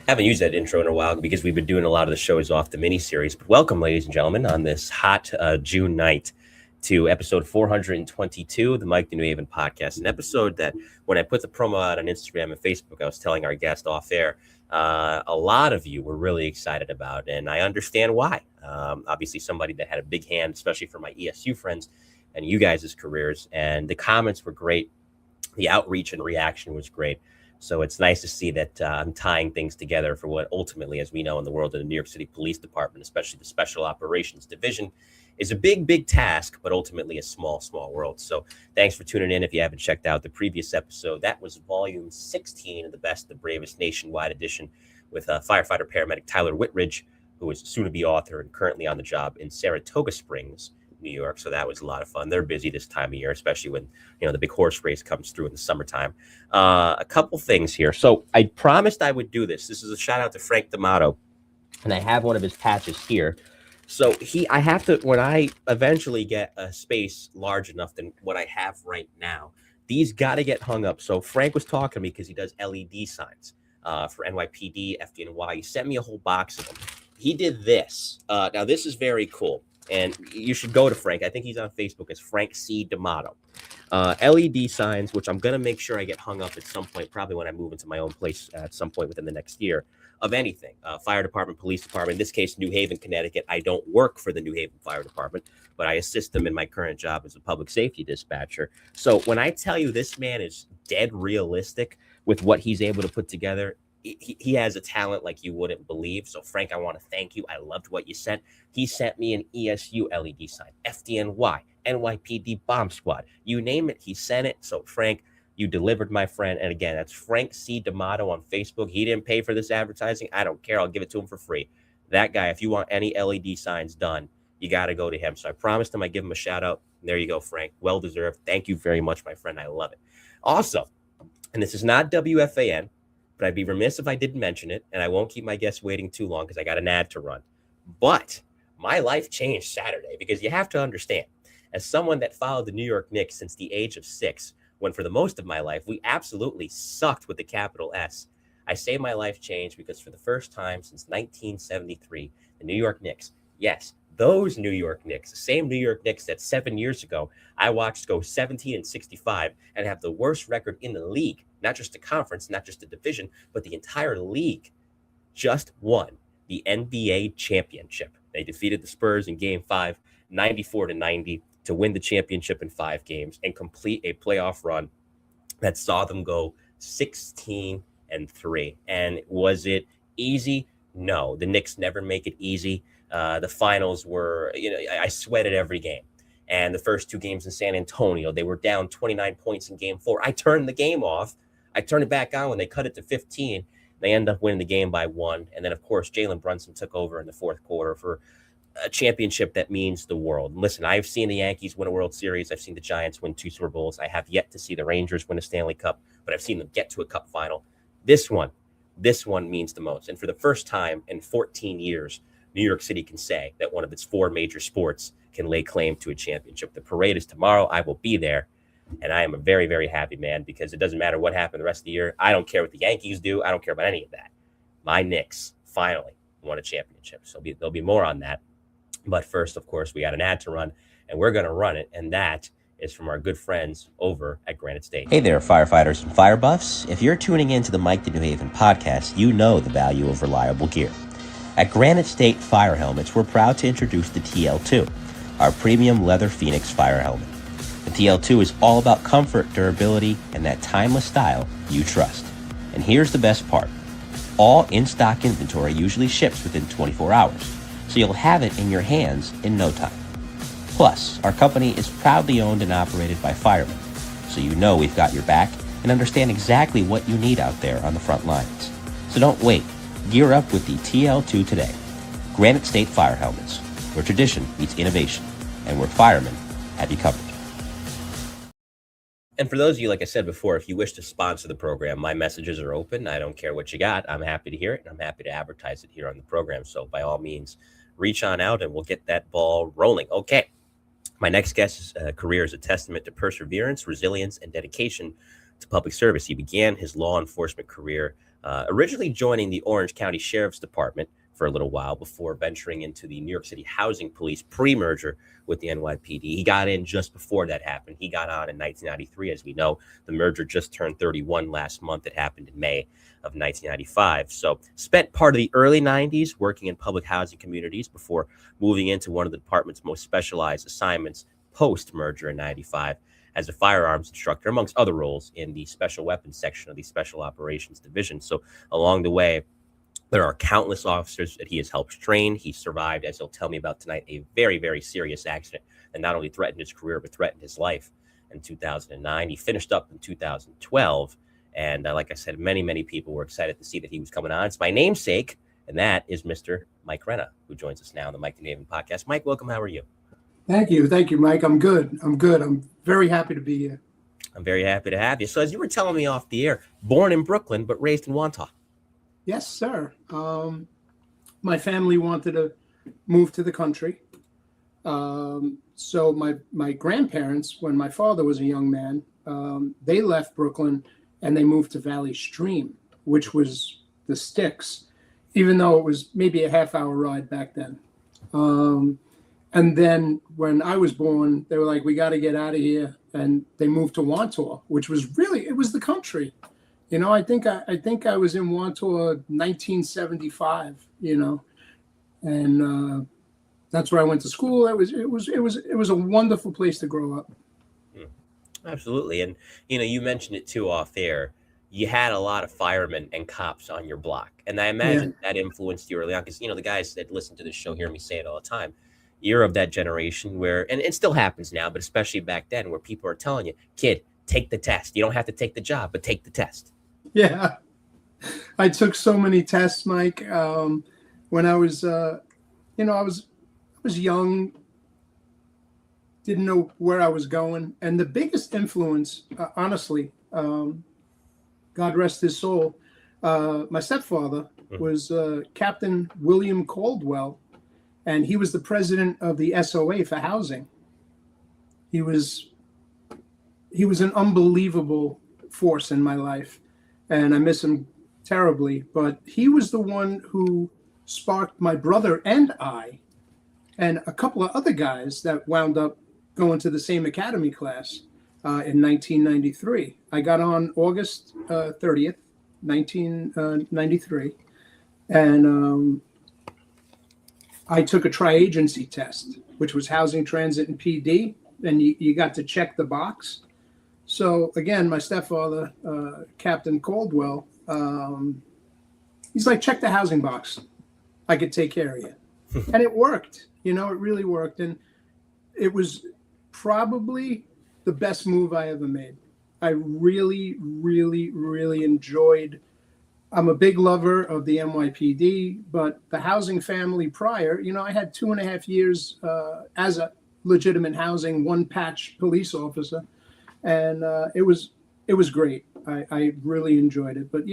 Haven't used that intro in a while because we've been doing a lot of the shows off the miniseries. But welcome, ladies and gentlemen, on this hot June night to episode 422 of the Mike the New Haven podcast. An episode that when I put the promo out on Instagram and Facebook, I was telling our guest off air, a lot of you were really excited about, and I understand why. Obviously, somebody that had a big hand, especially for my ESU friends and you guys' careers, and the comments were great. The outreach and reaction was great. So it's nice to see that I'm tying things together for what ultimately, as we know in the world of the New York City Police Department, especially the Special Operations Division, is a big, big task, but ultimately a small, small world. So thanks for tuning in. If you haven't checked out the previous episode, that was volume 16 of the Best, the Bravest Nationwide edition with firefighter paramedic Tyler Whitridge, who is soon to be author and currently on the job in Saratoga Springs, New York. So that was a lot of fun. They're busy this time of year, especially when, the big horse race comes through in the summertime. A couple things here. So I promised I would do this. This is a shout out to Frank D'Amato, and I have one of his patches here. So I have to, when I eventually get a space large enough than what I have right now, these got to get hung up. So Frank was talking to me because he does LED signs for NYPD, FDNY. He sent me a whole box of them. He did this. Now this is very cool. And you should go to Frank. I think he's on Facebook as Frank C. D'Amato. LED signs, which I'm going to make sure I get hung up at some point, probably when I move into my own place at some point within the next year, of anything. Fire department, police department, in this case, New Haven, Connecticut. I don't work for the New Haven Fire Department, but I assist them in my current job as a public safety dispatcher. So when I tell you this man is dead realistic with what he's able to put together, he has a talent like you wouldn't believe. So, Frank, I want to thank you. I loved what you sent. He sent me an ESU LED sign, FDNY, NYPD Bomb Squad. You name it, he sent it. So, Frank, you delivered, my friend. And again, that's Frank C. D'Amato on Facebook. He didn't pay for this advertising. I don't care. I'll give it to him for free. That guy, if you want any LED signs done, you got to go to him. So I promised him I'd give him a shout out. There you go, Frank. Well deserved. Thank you very much, my friend. I love it. Also, and this is not WFAN, but I'd be remiss if I didn't mention it, and I won't keep my guests waiting too long because I got an ad to run. But my life changed Saturday because you have to understand, as someone that followed the New York Knicks since the age of 6, when for the most of my life, we absolutely sucked with the capital S, I say my life changed because for the first time since 1973, the New York Knicks, yes, those New York Knicks, the same New York Knicks that 7 years ago I watched go 17-65 and have the worst record in the league, not just the conference, not just the division, but the entire league, just won the NBA championship. They defeated the Spurs in Game 5, 94-90, to win the championship in 5 games and complete a playoff run that saw them go 16-3. And was it easy? No, the Knicks never make it easy. The finals were, I sweated every game. And the first 2 games in San Antonio, they were down 29 points in Game 4. I turned the game off. I turned it back on when they cut it to 15. They end up winning the game by 1. And then, of course, Jalen Brunson took over in the fourth quarter for a championship that means the world. Listen, I've seen the Yankees win a World Series. I've seen the Giants win 2 Super Bowls. I have yet to see the Rangers win a Stanley Cup, but I've seen them get to a cup final. This one means the most. And for the first time in 14 years, New York City can say that one of its 4 major sports can lay claim to a championship. The parade is tomorrow. I will be there. And I am a very, very happy man because it doesn't matter what happened the rest of the year. I don't care what the Yankees do. I don't care about any of that. My Knicks finally won a championship. So there'll be more on that. But first, of course, we got an ad to run, and we're going to run it. And that is from our good friends over at Granite State. Hey there, firefighters and fire buffs. If you're tuning in to the Mike the New Haven podcast, you know the value of reliable gear. At Granite State Fire Helmets, we're proud to introduce the TL2, our premium leather Phoenix fire helmet. The TL2 is all about comfort, durability, and that timeless style you trust. And here's the best part. All in-stock inventory usually ships within 24 hours, so you'll have it in your hands in no time. Plus, our company is proudly owned and operated by firemen, so you know we've got your back and understand exactly what you need out there on the front lines. So don't wait. Gear up with the TL2 today. Granite State Fire Helmets, where tradition meets innovation, and where firemen have you covered. And for those of you, like I said before, if you wish to sponsor the program, my messages are open. I don't care what you got. I'm happy to hear it, and I'm happy to advertise it here on the program. So by all means, reach on out, and we'll get that ball rolling. Okay. My next guest's career is a testament to perseverance, resilience, and dedication to public service. He began his law enforcement career originally joining the Orange County Sheriff's Department for a little while before venturing into the New York City Housing Police pre-merger with the NYPD. He got in just before that happened. He got on in 1993. As we know, the merger just turned 31 last month. It happened in May of 1995. So spent part of the early 90s working in public housing communities before moving into one of the department's most specialized assignments post-merger in 95 as a firearms instructor, amongst other roles in the special weapons section of the Special Operations Division. So along the way, there are countless officers that he has helped train. He survived, as he'll tell me about tonight, a very, very serious accident that not only threatened his career, but threatened his life in 2009. He finished up in 2012. And like I said, many, many people were excited to see that he was coming on. It's my namesake, and that is Mr. Mike Renna, who joins us now on the Mike the Naven podcast. Mike, welcome. How are you? Thank you, Mike. I'm good. I'm very happy to be here. I'm very happy to have you. So as you were telling me off the air, born in Brooklyn, but raised in Wantagh. Yes, sir. My family wanted to move to the country. So my grandparents, when my father was a young man, they left Brooklyn and they moved to Valley Stream, which was the sticks, even though it was maybe a half-hour ride back then. And then when I was born, they were like, we got to get out of here. And they moved to Wantagh, which was really, it was the country. You know, I think I was in Wantagh 1975, and that's where I went to school. It was a wonderful place to grow up. Absolutely. And, you mentioned it too off air. You had a lot of firemen and cops on your block. And I imagine that influenced you early on because, the guys that listen to this show hear me say it all the time. You're of that generation where, and it still happens now, but especially back then where people are telling you, kid, take the test. You don't have to take the job, but take the test. Yeah. I took so many tests, Mike. When I was, I was young, didn't know where I was going. And the biggest influence, honestly, God rest his soul, my stepfather was Captain William Caldwell, and he was the president of the SOA for housing. He was an unbelievable force in my life, and I miss him terribly. But he was the one who sparked my brother and I, and a couple of other guys that wound up going to the same academy class in 1993. I got on August 30th, 1993, and I took a tri-agency test, which was housing, transit, and PD, and you got to check the box. So again, my stepfather, Captain Caldwell, he's like, check the housing box. I could take care of you. And it worked, it really worked. And it was probably the best move I ever made. I really, really, really enjoyed. I'm a big lover of the NYPD, but the housing family prior, I had 2.5 years as a legitimate housing one-patch police officer. And it was great. I really enjoyed it. But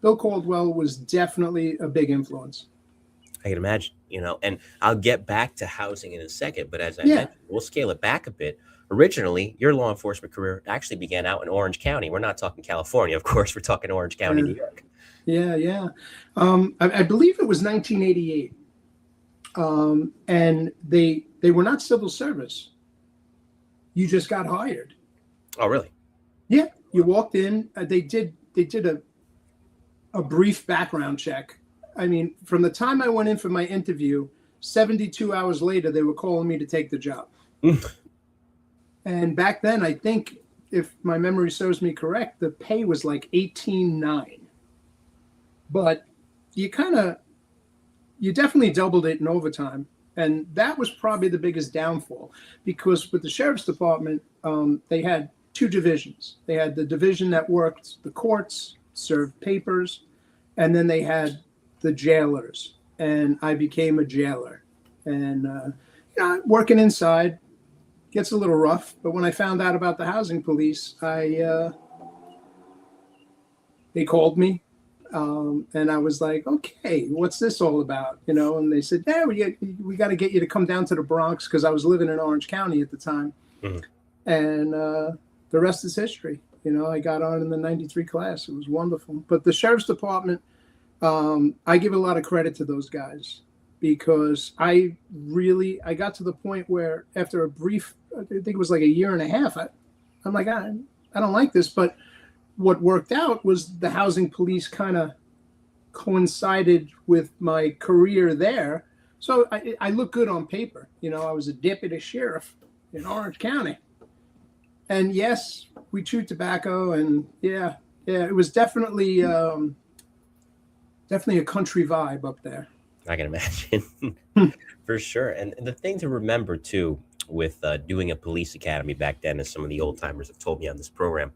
Bill Caldwell was definitely a big influence. I can imagine, and I'll get back to housing in a second. But as I mentioned, we'll scale it back a bit. Originally, your law enforcement career actually began out in Orange County. We're not talking California, of course. We're talking Orange County, New York. Yeah. I believe it was 1988. And they were not civil service. You just got hired. Oh, really? Yeah. You walked in. They did a brief background check. I mean, from the time I went in for my interview, 72 hours later, they were calling me to take the job. And back then, I think, if my memory serves me correct, the pay was like $18,900. But you definitely doubled it in overtime. And that was probably the biggest downfall, because with the sheriff's department, they had two divisions. They had the division that worked the courts, served papers, and then they had the jailers. And I became a jailer. And working inside gets a little rough. But when I found out about the housing police, they called me. And I was like, okay, what's this all about? And they said, we got to get you to come down to the Bronx, because I was living in Orange County at the time. And the rest is history. I got on in the 93 class. It was wonderful. But the sheriff's department, I give a lot of credit to those guys because I got to the point where after a brief, I think it was like a year and a half, I'm like, I don't like this. But what worked out was the housing police kind of coincided with my career there. So I look good on paper. I was a deputy sheriff in Orange County. And yes, we chewed tobacco, and yeah, it was definitely a country vibe up there. I can imagine for sure. And the thing to remember too, with doing a police academy back then, as some of the old timers have told me on this program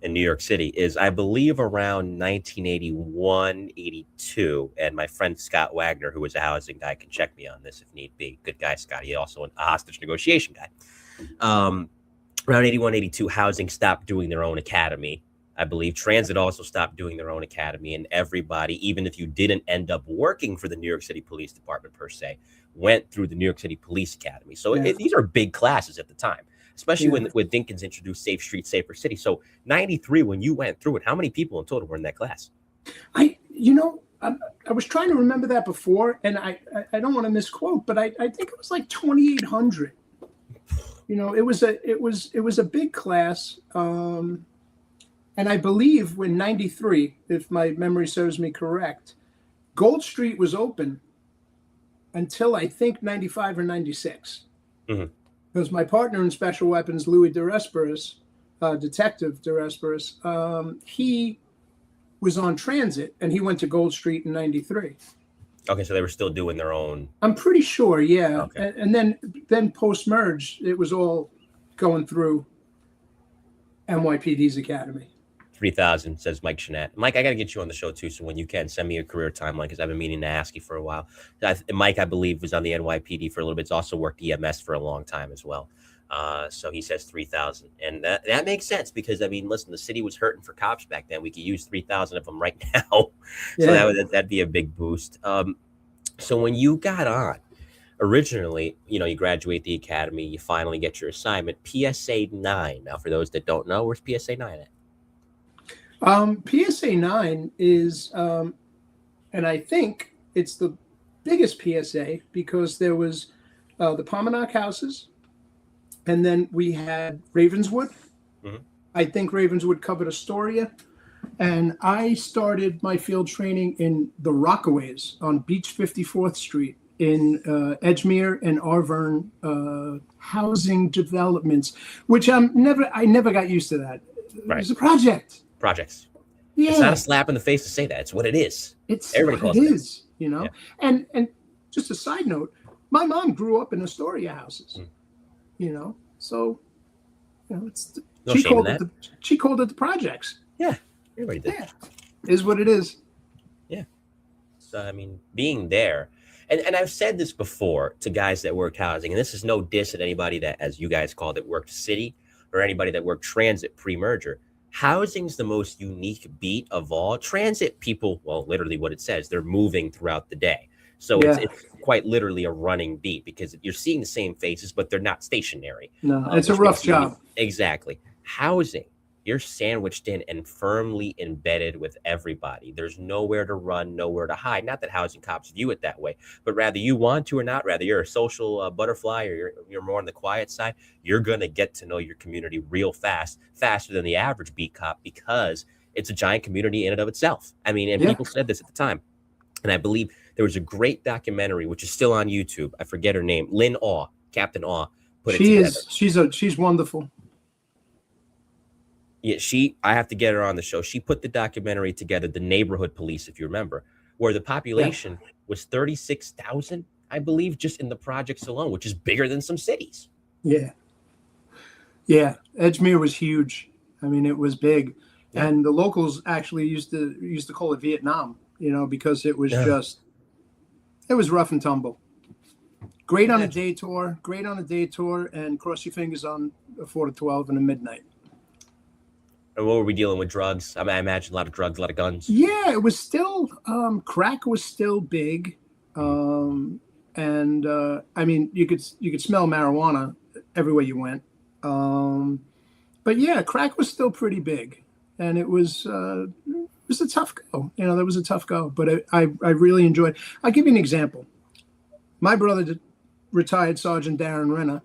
in New York City, is I believe around 1981, 82. And my friend Scott Wagner, who was a housing guy, can check me on this if need be. Good guy, Scott. He's also a hostage negotiation guy. Around 81, 82, housing stopped doing their own academy. I believe transit also stopped doing their own academy, and everybody, even if you didn't end up working for the New York City Police Department per se, went through the New York City Police Academy. So these are big classes at the time, especially when Dinkins introduced Safe Streets, Safer City. So 93, when you went through it, how many people in total were in that class? I was trying to remember that before, and I don't want to misquote, but I think it was like 2,800. It was a big class. And I believe when 93, if my memory serves me correct, Gold Street was open until I think 95 or 96. Mm-hmm. Because my partner in Special Weapons, Louis DeResperis, Detective DeResperis, he was on transit and he went to Gold Street in 93. Okay, so they were still doing their own. I'm pretty sure, yeah. Okay. And then post-merge, it was all going through NYPD's academy. 3,000, says Mike Shanette. Mike, I got to get you on the show too, so when you can, send me a career timeline, because I've been meaning to ask you for a while. Mike, I believe, was on the NYPD for a little bit. He's also worked EMS for a long time as well. So he says 3,000. And that makes sense because, listen, the city was hurting for cops back then. We could use 3,000 of them right now. So that'd be a big boost. So when you got on, originally, you graduate the academy, you finally get your assignment, PSA 9. Now, for those that don't know, where's PSA 9 at? PSA 9 is, and I think it's the biggest PSA because there was the Pominock houses, and then we had Ravenswood. Mm-hmm. I think Ravenswood covered Astoria, and I started my field training in the Rockaways on Beach 54th Street in Edgemere and Arverne housing developments, which I never got used to that. Right. It was a projects. Yeah. It's not a slap in the face to say that. It's what it is. Everybody calls it is, Yeah. And just a side note, my mom grew up in Astoria houses, so it's she called it the projects. Yeah, everybody did. Yeah, is what it is. Yeah. So being there, and I've said this before to guys that worked housing, and this is no diss at anybody that, as you guys called it, worked city, or anybody that worked transit pre-merger. Housing's the most unique beat of all. Transit people, well, literally what it says, they're moving throughout the day. So it's quite literally a running beat because you're seeing the same faces, but they're not stationary. No, it's a rough job. Exactly. Housing, you're sandwiched in and firmly embedded with everybody. There's nowhere to run, nowhere to hide. Not that housing cops view it that way, but rather you want to or not, rather you're a social butterfly or you're more on the quiet side, you're going to get to know your community real fast, faster than the average beat cop because it's a giant community in and of itself. People said this at the time. And I believe there was a great documentary, which is still on YouTube. I forget her name. Lynn Awe, Captain Awe, put it together. She's wonderful. Yeah, I have to get her on the show. She put the documentary together, The Neighborhood Police, if you remember, where the population was 36,000, I believe, just in the projects alone, which is bigger than some cities. Yeah. Yeah. Edgemere was huge. It was big. Yeah. And the locals actually used to call it Vietnam, because it was it was rough and tumble. Great on a day tour, and cross your fingers on a 4 to 12 and a midnight. And what were we dealing with? Drugs? I imagine a lot of drugs, a lot of guns. Yeah, it was still crack was still big, and you could smell marijuana everywhere you went. but yeah, crack was still pretty big, and it was a tough go. That was a tough go, but I really enjoyed. I'll give you an example. My brother, retired Sergeant Darren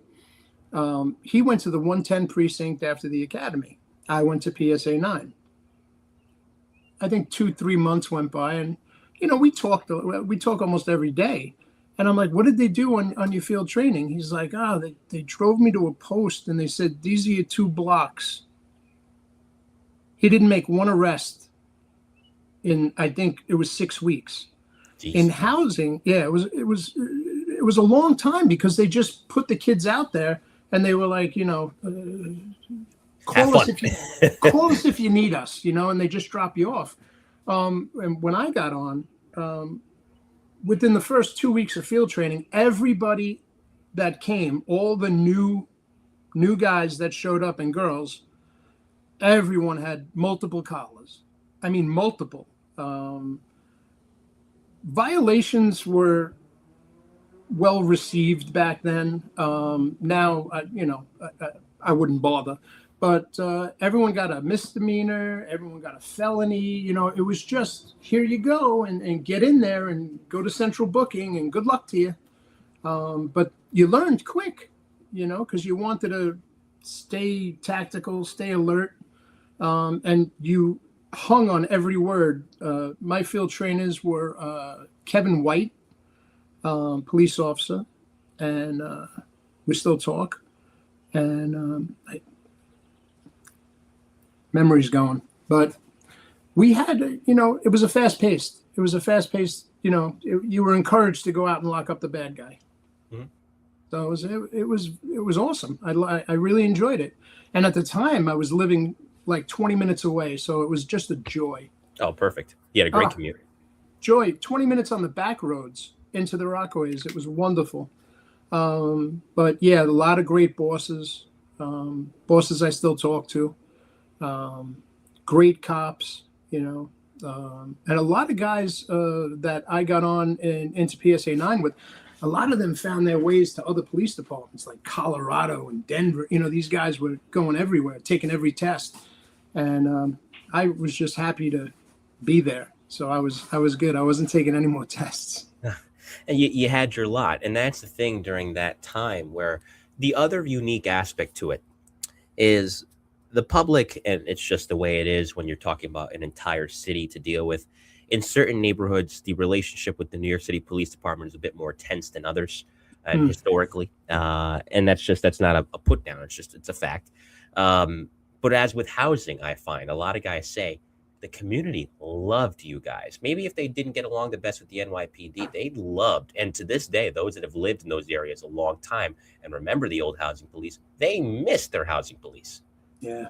Renna, he went to the 110 precinct after the academy. I went to PSA 9. I think 2-3 months went by, and we talk almost every day. And I'm like, what did they do on your field training? He's like, they drove me to a post and they said, these are your 2 blocks. He didn't make one arrest in, I think it was 6 weeks. Jeez. In housing. Yeah, it was a long time because they just put the kids out there and they were like, call us if you need us, and they just drop you off. And when I got on, within the first 2 weeks of field training, everybody that came, all the new guys that showed up and girls, everyone had multiple collars. I mean, multiple. Violations were well received back then. Now, I wouldn't bother. But everyone got a misdemeanor, everyone got a felony. It was just, here you go, and get in there and go to central booking, and good luck to you. But you learned quick, because you wanted to stay tactical, stay alert, and you hung on every word. My field trainers were Kevin White, police officer, and we still talk. And memory's going, but we had, it was a fast paced. You were encouraged to go out and lock up the bad guy. Mm-hmm. So it was awesome. I really enjoyed it. And at the time I was living like 20 minutes away. So it was just a joy. Oh, perfect. You had a great commute. Joy, 20 minutes on the back roads into the Rockaways. It was wonderful. But yeah, a lot of great bosses, bosses I still talk to. Great cops, and a lot of guys that I got on into PSA 9 with, a lot of them found their ways to other police departments like Colorado and Denver. These guys were going everywhere, taking every test, and I was just happy to be there. So I was good. I wasn't taking any more tests. And you had your lot, and that's the thing during that time where the other unique aspect to it is the public, and it's just the way it is when you're talking about an entire city to deal with. In certain neighborhoods, the relationship with the New York City Police Department is a bit more tense than others, historically. And that's not a put down. It's a fact. But as with housing, I find a lot of guys say the community loved you guys. Maybe if they didn't get along the best with the NYPD, they loved. And to this day, those that have lived in those areas a long time and remember the old housing police, they miss their housing police. Yeah.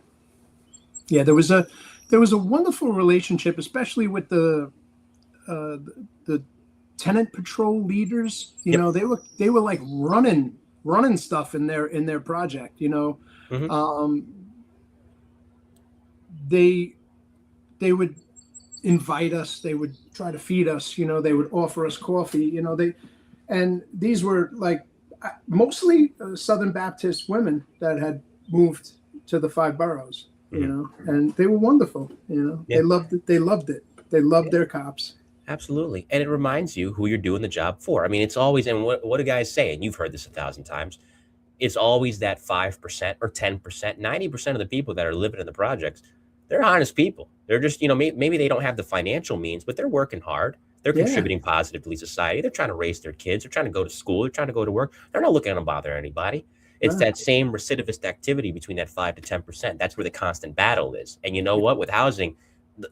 There was a wonderful relationship, especially with the tenant patrol leaders. Yep. They were like running stuff in their project. Mm-hmm. They would invite us. They would try to feed us. They would offer us coffee. And these were like mostly Southern Baptist women that had moved to the 5 boroughs, and they were wonderful. Yeah. They loved it. They loved their cops. Absolutely. And it reminds you who you're doing the job for. I mean, it's always, and what do guys say? And you've heard this 1,000 times. It's always that 5% or 10%, 90% of the people that are living in the projects, they're honest people. They're just, maybe they don't have the financial means, but they're working hard. They're contributing positively to society. They're trying to raise their kids. They're trying to go to school. They're trying to go to work. They're not looking to bother anybody. It's that same recidivist activity between that 5 to 10%. That's where the constant battle is. And you know what? With housing,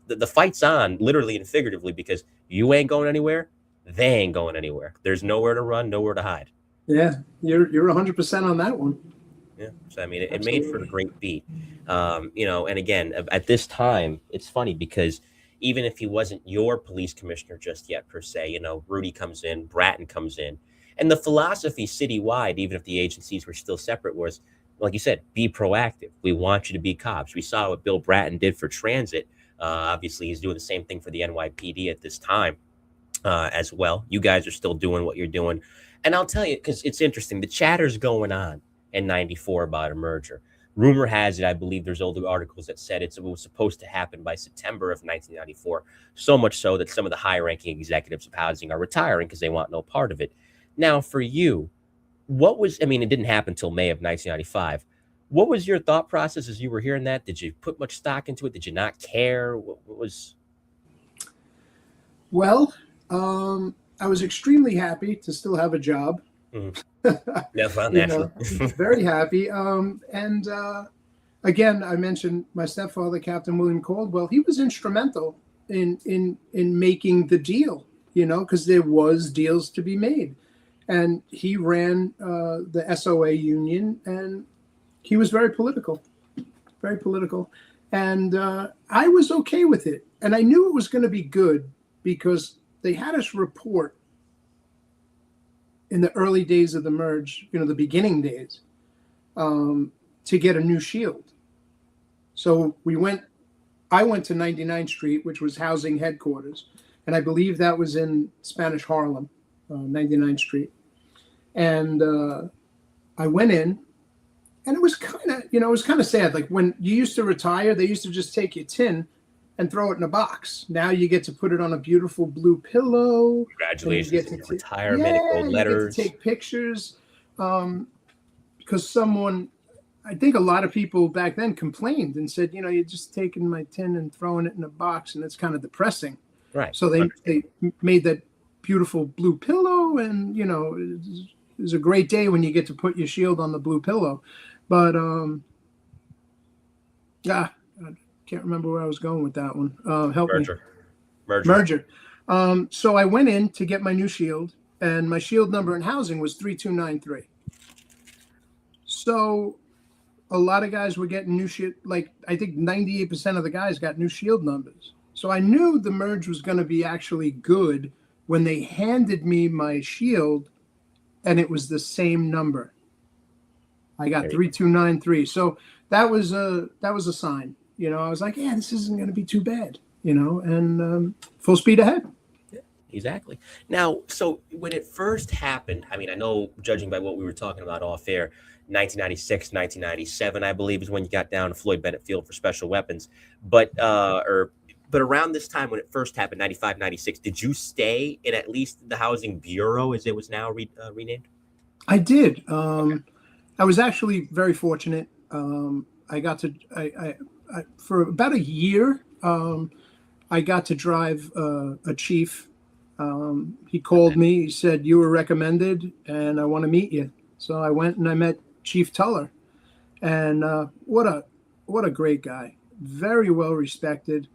the fight's on, literally and figuratively, because you ain't going anywhere. They ain't going anywhere. There's nowhere to run, nowhere to hide. Yeah, you're 100% on that one. Yeah. So, I mean, it made for a great beat. And again, at this time, it's funny because even if he wasn't your police commissioner just yet, per se, Rudy comes in, Bratton comes in. And the philosophy citywide, even if the agencies were still separate, was, like you said, be proactive. We want you to be cops. We saw what Bill Bratton did for transit. Obviously, he's doing the same thing for the NYPD at this time as well. You guys are still doing what you're doing. And I'll tell you, because it's interesting, the chatter's going on in 94 about a merger. Rumor has it, I believe there's older articles that said it was supposed to happen by September of 1994. So much so that some of the high-ranking executives of housing are retiring because they want no part of it. Now, for you, I mean, it didn't happen until May of 1995. What was your thought process as you were hearing that? Did you put much stock into it? Did you not care? What was? Well, I was extremely happy to still have a job. Yeah, fun, naturally. Very happy. Again, I mentioned my stepfather, Captain William Caldwell. He was instrumental in making the deal, because there was deals to be made. And he ran the SOA union, and he was very political. And I was okay with it. And I knew it was going to be good because they had us report in the early days of the merge, the beginning days, to get a new shield. So I went to 99th Street, which was housing headquarters. And I believe that was in Spanish Harlem, 99th Street. And I went in, and it was kind of sad. Like when you used to retire, they used to just take your tin and throw it in a box. Now you get to put it on a beautiful blue pillow. Congratulations on your retirement, gold letters. You get to take pictures. Because I think a lot of people back then complained and said, you're just taking my tin and throwing it in a box, and it's kind of depressing. Right. So they made that beautiful blue pillow, and, it was a great day when you get to put your shield on the blue pillow. But, I can't remember where I was going with that one. Help me. Merger. So I went in to get my new shield, and my shield number in housing was 3293. So a lot of guys were getting new shield. Like I think 98% of the guys got new shield numbers. So I knew the merge was going to be actually good when they handed me my shield, and it was the same number. I got 3293. So that was a sign. I was like, yeah, this isn't going to be too bad, and full speed ahead. Yeah, exactly. Now, so when it first happened, I mean, I know judging by what we were talking about off air, 1996, 1997, I believe is when you got down to Floyd Bennett Field for special weapons. But around this time when it first happened, 95, 96, did you stay in at least the Housing Bureau as it was now renamed? I did. I was actually very fortunate. I got to, for about a year, I got to drive a chief. He called me. He said, "You were recommended, and I want to meet you." So I went and I met Chief Tuller, and what a great guy. Very well respected.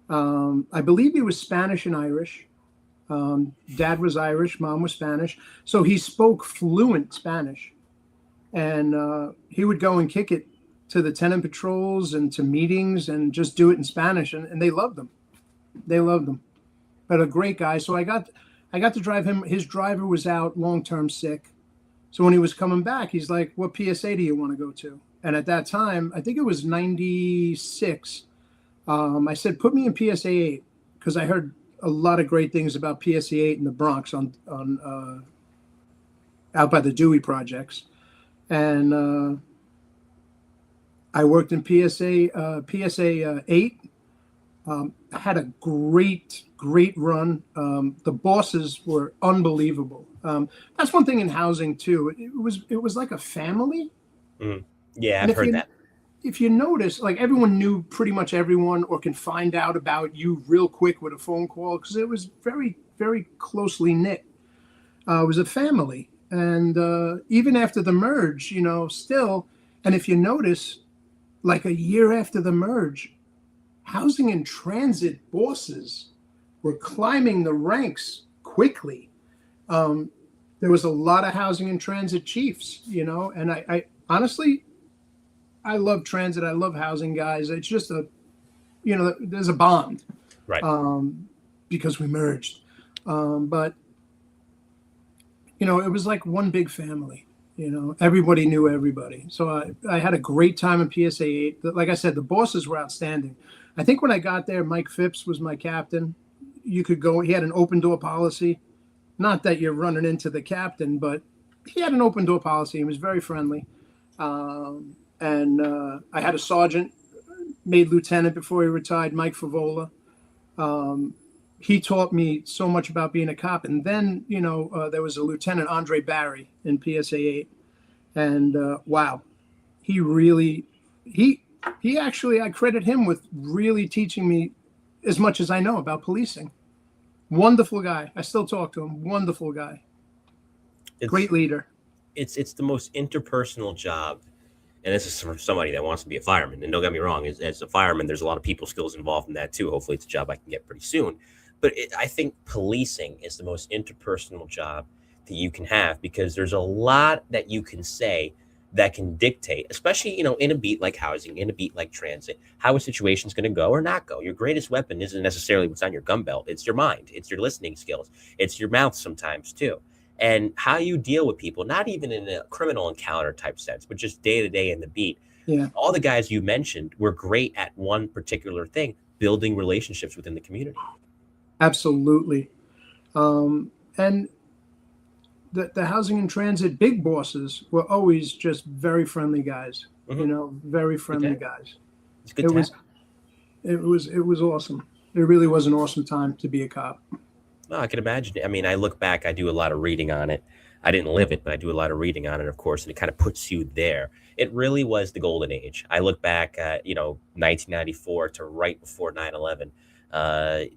I believe he was Spanish and Irish. Dad was Irish, mom was Spanish. So he spoke fluent Spanish. And he would go and kick it to the tenant patrols and to meetings and just do it in Spanish. And they loved him. But a great guy. So I got to drive him. His driver was out long-term sick. So when he was coming back, he's like, "What PSA do you want to go to?" And at that time, I think it was 96. I said, "Put me in PSA 8," because I heard a lot of great things about PSA 8 in the Bronx on out by the Dewey projects. And I worked in PSA 8. I had a great run. The bosses were unbelievable. That's one thing in housing too. It was like a family. Mm. Yeah, I've heard that. If you notice, like everyone knew pretty much everyone, or can find out about you real quick with a phone call, because it was very, very closely knit. It was a family, and even after the merge, still. And if you notice, like a year after the merge, housing and transit bosses were climbing the ranks quickly. There was a lot of housing and transit chiefs, and I honestly, I love transit. I love housing guys. It's just there's a bond, right? Because we merged. But it was like one big family. Everybody knew everybody. So I had a great time in PSA 8. Like I said, the bosses were outstanding. I think when I got there, Mike Phipps was my captain. You could go. He had an open door policy. Not that you're running into the captain, but he had an open door policy. He was very friendly. and I had a sergeant, made lieutenant before he retired, Mike Favola. He taught me so much about being a cop. And then, there was a Lieutenant Andre Barry in PSA 8. And wow, he really, he actually, I credit him with really teaching me as much as I know about policing. Wonderful guy. I still talk to him. Wonderful guy. Great leader. It's the most interpersonal job. And this is for somebody that wants to be a fireman. And don't get me wrong, as a fireman, there's a lot of people skills involved in that too. Hopefully it's a job I can get pretty soon. But I think policing is the most interpersonal job that you can have, because there's a lot that you can say that can dictate, especially, in a beat like housing, in a beat like transit, how a situation's going to go or not go. Your greatest weapon isn't necessarily what's on your gun belt. It's your mind. It's your listening skills. It's your mouth sometimes too. And how you deal with people, not even in a criminal encounter type sense, but just day to day in the beat. Yeah. All the guys you mentioned were great at one particular thing, building relationships within the community. Absolutely. And the housing and transit big bosses were always just very friendly guys, very friendly guys. It's good. It was awesome. It really was an awesome time to be a cop. Well, I can imagine. I mean, I look back, I do a lot of reading on it. I didn't live it, but I do a lot of reading on it, of course, and it kind of puts you there. It really was the golden age. I look back at, 1994 to right before 9/11,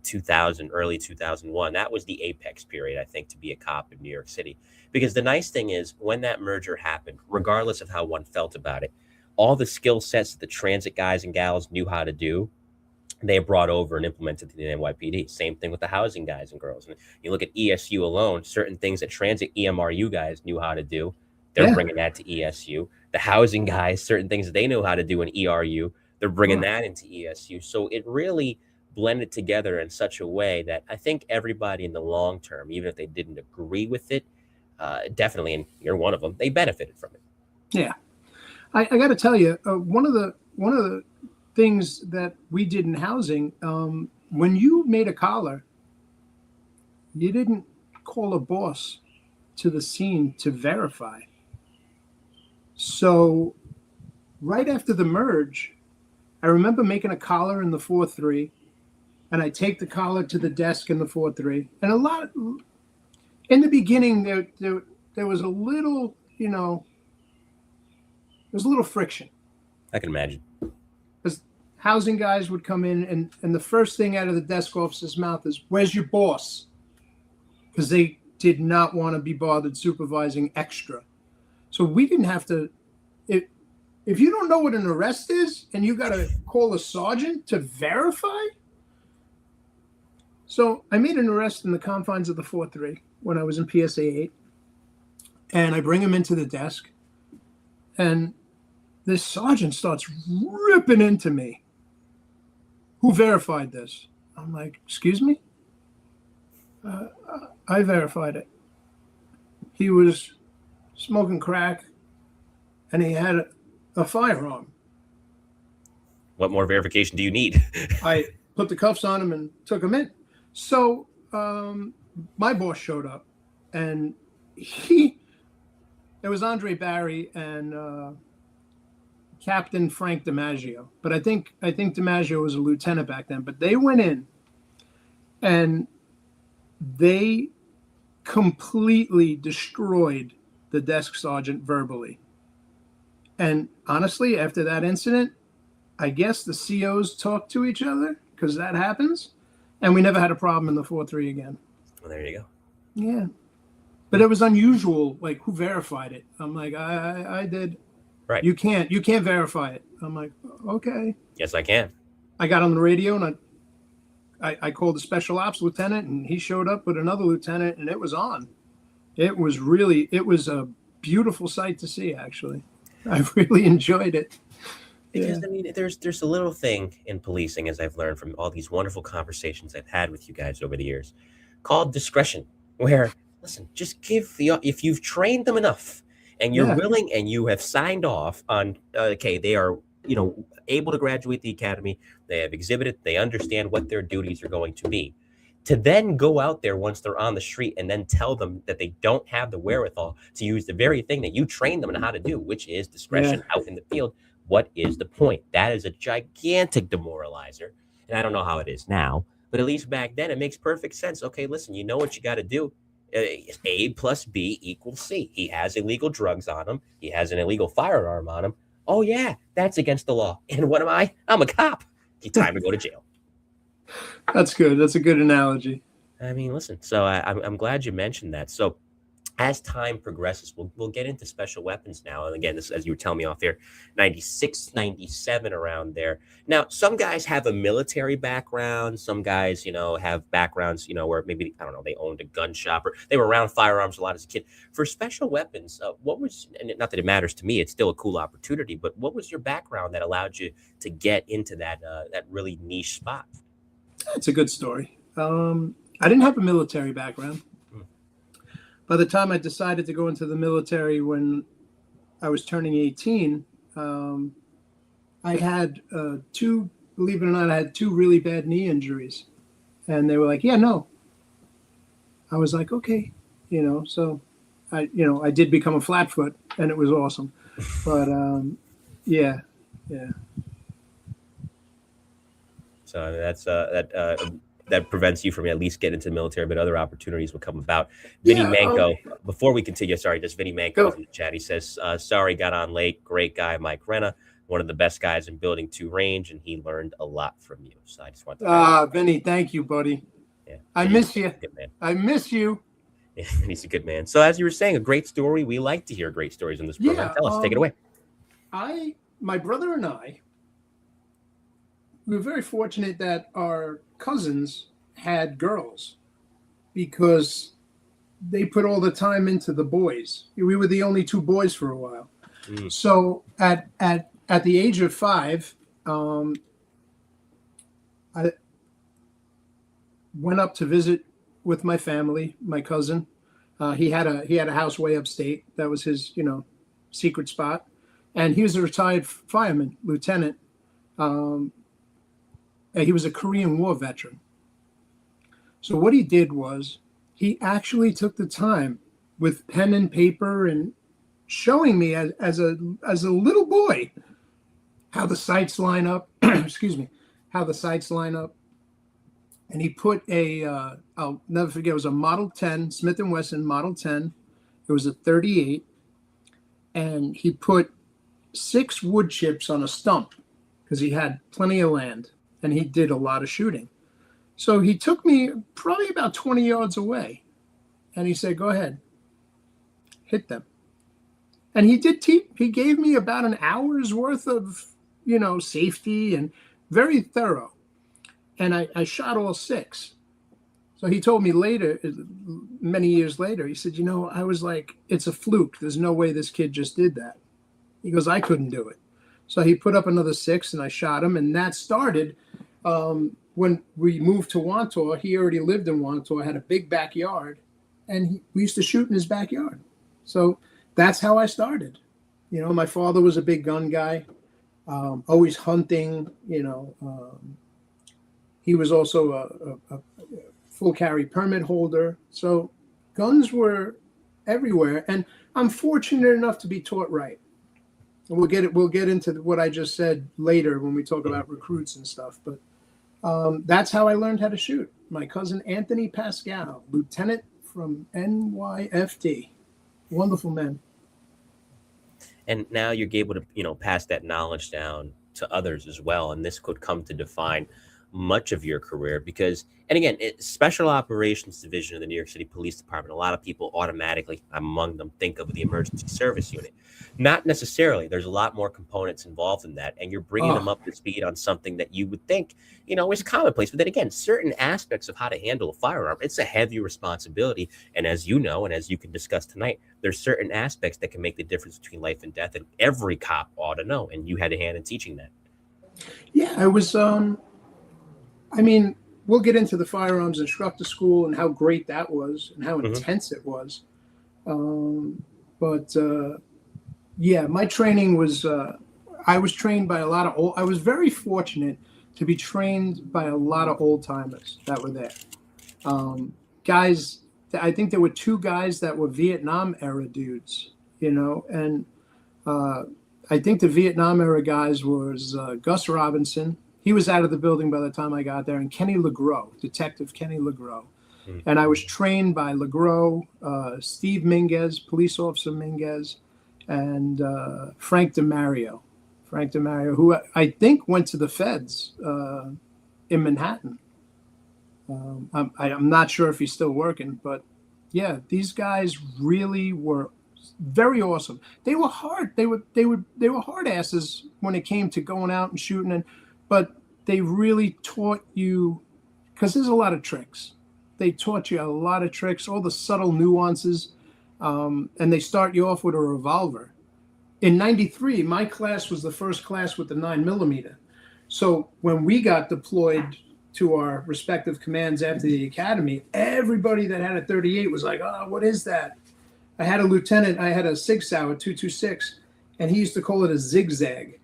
2000, early 2001. That was the apex period, I think, to be a cop in New York City. Because the nice thing is, when that merger happened, regardless of how one felt about it, all the skill sets that the transit guys and gals knew how to do, they brought over and implemented to the NYPD. Same thing with the housing guys and girls. And you look at ESU alone, certain things that transit EMRU guys knew how to do, they're bringing that to ESU. The housing guys, certain things that they knew how to do in ERU, they're bringing that into ESU. So it really blended together in such a way that I think everybody in the long term, even if they didn't agree with it, definitely, and you're one of them, they benefited from it. Yeah. I got to tell you, one of the things that we did in housing, when you made a collar, you didn't call a boss to the scene to verify. So right after the merge, I remember making a collar in the 4-3, and I take the collar to the desk in the 4-3. And in the beginning, there was a little, there was a little friction. I can imagine. Because housing guys would come in, and the first thing out of the desk officer's mouth is, "Where's your boss?" Because they did not want to be bothered supervising extra. So we didn't have to. If you don't know what an arrest is and you got to call a sergeant to verify. So I made an arrest in the confines of the 4-3 when I was in PSA 8. And I bring him into the desk. And this sergeant starts ripping into me. "Who verified this?" I'm like, "Excuse me?" I verified it. He was smoking crack, and he had a firearm. What more verification do you need? I put the cuffs on him and took him in. So my boss showed up, and it was Andre Barry and Captain Frank DiMaggio. But I think DiMaggio was a lieutenant back then. But they went in, and they completely destroyed the desk sergeant verbally. And honestly, after that incident, I guess the COs talked to each other, because that happens. And we never had a problem in the 4-3 again. Well, there you go. Yeah. But it was unusual, like, who verified it? I'm like, I did. Right. You can't verify it. I'm like, okay. Yes, I can. I got on the radio, and I called the special ops lieutenant, and he showed up with another lieutenant, and it was on. It was a beautiful sight to see, actually. I really enjoyed it. Because, I mean, there's a little thing in policing, as I've learned from all these wonderful conversations I've had with you guys over the years, called discretion, where, listen, just if you've trained them enough and you're willing and you have signed off on, okay, they are, able to graduate the academy, they have exhibited, they understand what their duties are going to be, to then go out there once they're on the street and then tell them that they don't have the wherewithal to use the very thing that you trained them on how to do, which is discretion out in the field. What is the point? That is a gigantic demoralizer. And I don't know how it is now, but at least back then it makes perfect sense. Okay, listen, you know what you got to do. A plus B equals C. He has illegal drugs on him. He has an illegal firearm on him. Oh, yeah, that's against the law. And what am I? I'm a cop. Time to go to jail. That's good. That's a good analogy. I mean, listen, so I'm glad you mentioned that. So as time progresses, we'll get into special weapons now. And again, this, as you were telling me off here, 96, 97, around there. Now, some guys have a military background. Some guys, have backgrounds, where maybe, I don't know, they owned a gun shop or they were around firearms a lot as a kid. For special weapons, what was, and not that it matters to me, it's still a cool opportunity, but what was your background that allowed you to get into that really niche spot? It's a good story. I didn't have a military background. By the time I decided to go into the military when I was turning 18, I had believe it or not, I had 2 really bad knee injuries. And they were like, yeah, no. I was like, okay, so I did become a flatfoot and it was awesome. But yeah. So that's that prevents you from at least getting into the military, but other opportunities will come about. Vinny Manco, before we continue, sorry, just Vinny Manco in the chat. He says, sorry, got on late. Great guy, Mike Renna, one of the best guys in building 2 range, and he learned a lot from you. So I just want to Vinny, thank you, buddy. Yeah, I miss you. I miss you. Yeah, he's a good man. So as you were saying, a great story. We like to hear great stories in this program. Tell us, take it away. My brother and I, we were very fortunate that our cousins had girls because they put all the time into the boys. We were the only 2 boys for a while. So at the age of 5, I went up to visit with my family, my cousin. He had a house way upstate. That was his, secret spot. And he was a retired fireman, lieutenant. He was a Korean War veteran. So what he did was he actually took the time with pen and paper and showing me as a little boy how the sights line up. Excuse me, how the sights line up. And he put I'll never forget, it was a Model 10, Smith & Wesson Model 10. It was a 38. And he put 6 wood chips on a stump because he had plenty of land. And he did a lot of shooting. So he took me probably about 20 yards away. And he said, go ahead, hit them. And he gave me about an hour's worth of, safety and very thorough. And I shot all 6. So he told me later, many years later, he said, I was like, it's a fluke. There's no way this kid just did that. He goes, I couldn't do it. So he put up another 6 and I shot him. And that started when we moved to Wantor. He already lived in Wantor, had a big backyard, and we used to shoot in his backyard. So that's how I started. My father was a big gun guy, always hunting. He was also a full carry permit holder. So guns were everywhere. And I'm fortunate enough to be taught right. And we'll get into what I just said later when we talk about recruits and stuff. But that's how I learned how to shoot. My cousin Anthony Pascal, lieutenant from NYFD. Wonderful man. And now you're able to, pass that knowledge down to others as well. And this could come to define much of your career because, and again, Special Operations Division of the New York City Police Department, a lot of people automatically, I'm among them, think of the Emergency Service Unit. Not necessarily. There's a lot more components involved in that, and you're bringing them up to speed on something that you would think, is commonplace. But then again, certain aspects of how to handle a firearm, it's a heavy responsibility. And as you know, and as you can discuss tonight, there's certain aspects that can make the difference between life and death, and every cop ought to know. And you had a hand in teaching that. Yeah, I was. We'll get into the firearms instructor school and how great that was and how intense it was. Yeah, my training was, I was trained by I was very fortunate to be trained by a lot of old timers that were there. Guys, I think there were 2 guys that were Vietnam era dudes, and I I think the Vietnam era guys was Gus Robinson. He was out of the building by the time I got there, and Kenny LeGros, Detective Kenny LeGros. And I was trained by LeGros, Steve Minguez, Police Officer Minguez, and Frank DeMario. Frank DeMario, who I think went to the feds in Manhattan. I'm not sure if he's still working, but yeah, these guys really were very awesome. They were hard. They were hard asses when it came to going out and shooting, but they really taught you, because there's a lot of tricks. They taught you a lot of tricks, all the subtle nuances, and they start you off with a revolver. In '93, my class was the first class with the 9mm. So when we got deployed to our respective commands after the academy, everybody that had a 38 was like, "Oh, what is that?" I had a lieutenant. I had a Sig Sauer 226, and he used to call it a zigzag.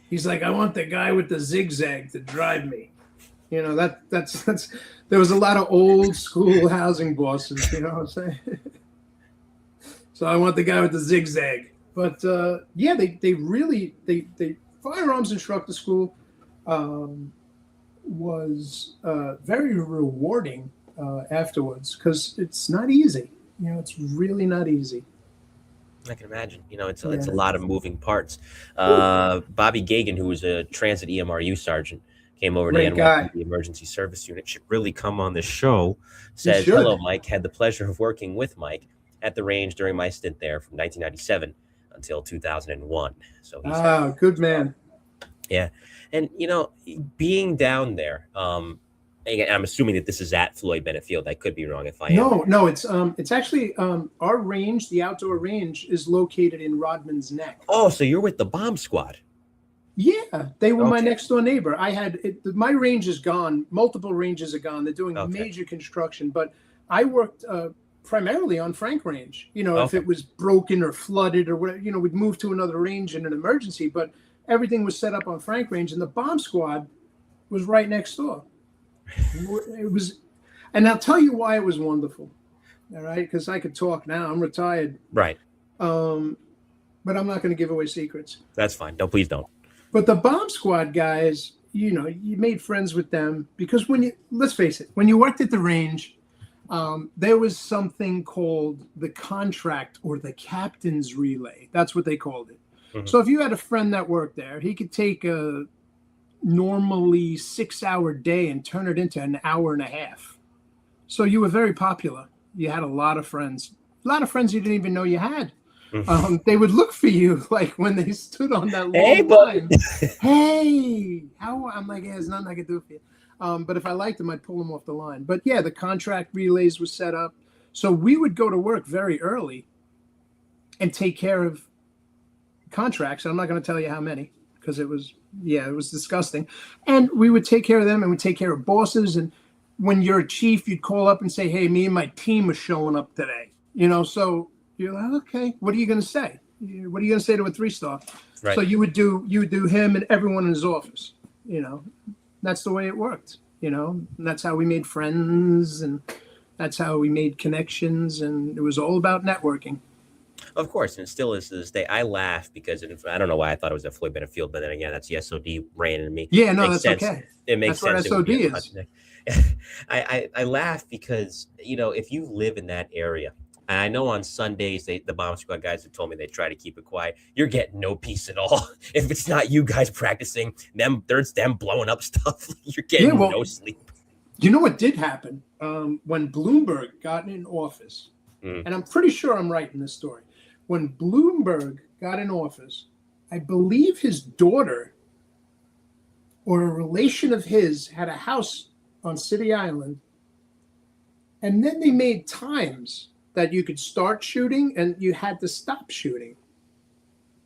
He's like, "I want the guy with the zigzag to drive me." You know, that's there was a lot of old school housing bosses, you know what I'm saying? So I want the guy with the zigzag. But yeah, they really firearms instructor school was very rewarding afterwards, because it's not easy. You know, it's really not easy. I can imagine. You know, it's a lot of moving parts. Bobby Gagan, who was a transit EMRU sergeant, came over to NYPD Emergency Service Unit, should really come on the show. Says, "Hello, Mike. Had the pleasure of working with Mike at the range during my stint there from 1997 until 2001. So he's good man. Yeah. And, you know, being down there, I'm assuming that this is at Floyd Bennett Field. I could be wrong if I am. No, it's actually our range, the outdoor range, is located in Rodman's Neck. Oh, so you're with the bomb squad. Yeah, they were my next door neighbor. I had my range is gone. Multiple ranges are gone. They're doing major construction, but I worked primarily on Frank Range. You know, if it was broken or flooded or whatever, you know, we'd move to another range in an emergency, but everything was set up on Frank Range, and the bomb squad was right next door. It was, and I'll tell you why it was wonderful. All right, because I could talk now. I'm retired. Right. But I'm not going to give away secrets. That's fine. No, please don't. But the bomb squad guys, you know, you made friends with them because let's face it, when you worked at the range, there was something called the contract or the captain's relay. That's what they called it. Mm-hmm. So if you had a friend that worked there, he could take a normally 6-hour day and turn it into an hour and a half. So you were very popular. You had a lot of friends you didn't even know you had. They would look for you, like when they stood on that long line. Hey, how? I'm like, there's nothing I can do for you. But if I liked them, I'd pull them off the line. But yeah, the contract relays was set up. So we would go to work very early and take care of contracts. I'm not going to tell you how many, because it was disgusting. And we would take care of them, and we'd take care of bosses. And when you're a chief, you'd call up and say, "Hey, me and my team are showing up today." You know, so you're like, okay, what are you going to say? What are you going to say to a 3-star? Right. So you would do him and everyone in his office. You know, that's the way it worked. You know, and that's how we made friends, and that's how we made connections, and it was all about networking. Of course, and it still is to this day. I laugh because I don't know why I thought it was at Floyd Bennett Field, but then again, that's the SOD ran in me. Yeah, no, that's sense. Okay. It makes that's sense. What SOD is. I laugh because, you know, if you live in that area, and I know on Sundays, the bomb squad guys have told me they try to keep it quiet. You're getting no peace at all. If it's not you guys practicing, it's them blowing up stuff. You're getting no sleep. You know what did happen? When Bloomberg got in office, and I'm pretty sure I'm right in this story. When Bloomberg got in office, I believe his daughter or a relation of his had a house on City Island, and then they made times that you could start shooting and you had to stop shooting.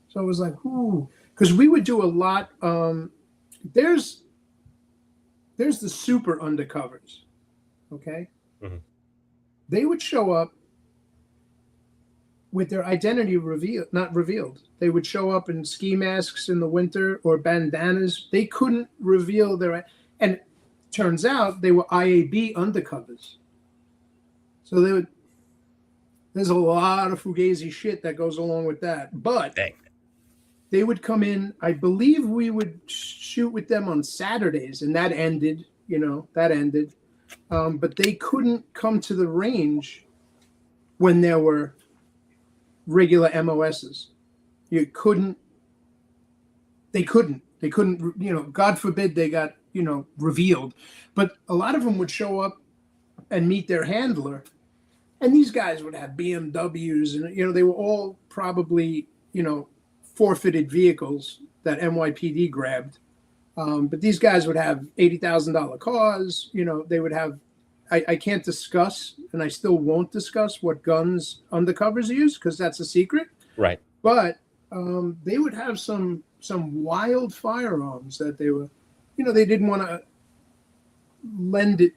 So it was like, ooh, because we would do a lot. There's the super undercovers, okay? Mm-hmm. They would show up with their identity not revealed. They would show up in ski masks in the winter or bandanas. They couldn't reveal and it turns out they were IAB undercovers. So there's a lot of fugazi shit that goes along with that. But They would come in. I believe we would shoot with them on Saturdays, and that ended. But they couldn't come to the range when there were regular MOSs. They couldn't. God forbid they got, revealed. But a lot of them would show up and meet their handler. And these guys would have BMWs, and, they were all probably, forfeited vehicles that NYPD grabbed. But these guys would have $80,000 cars. They would have, I can't discuss, and I still won't discuss what guns undercovers use because that's a secret. Right. But they would have some wild firearms that they were, they didn't want to lend it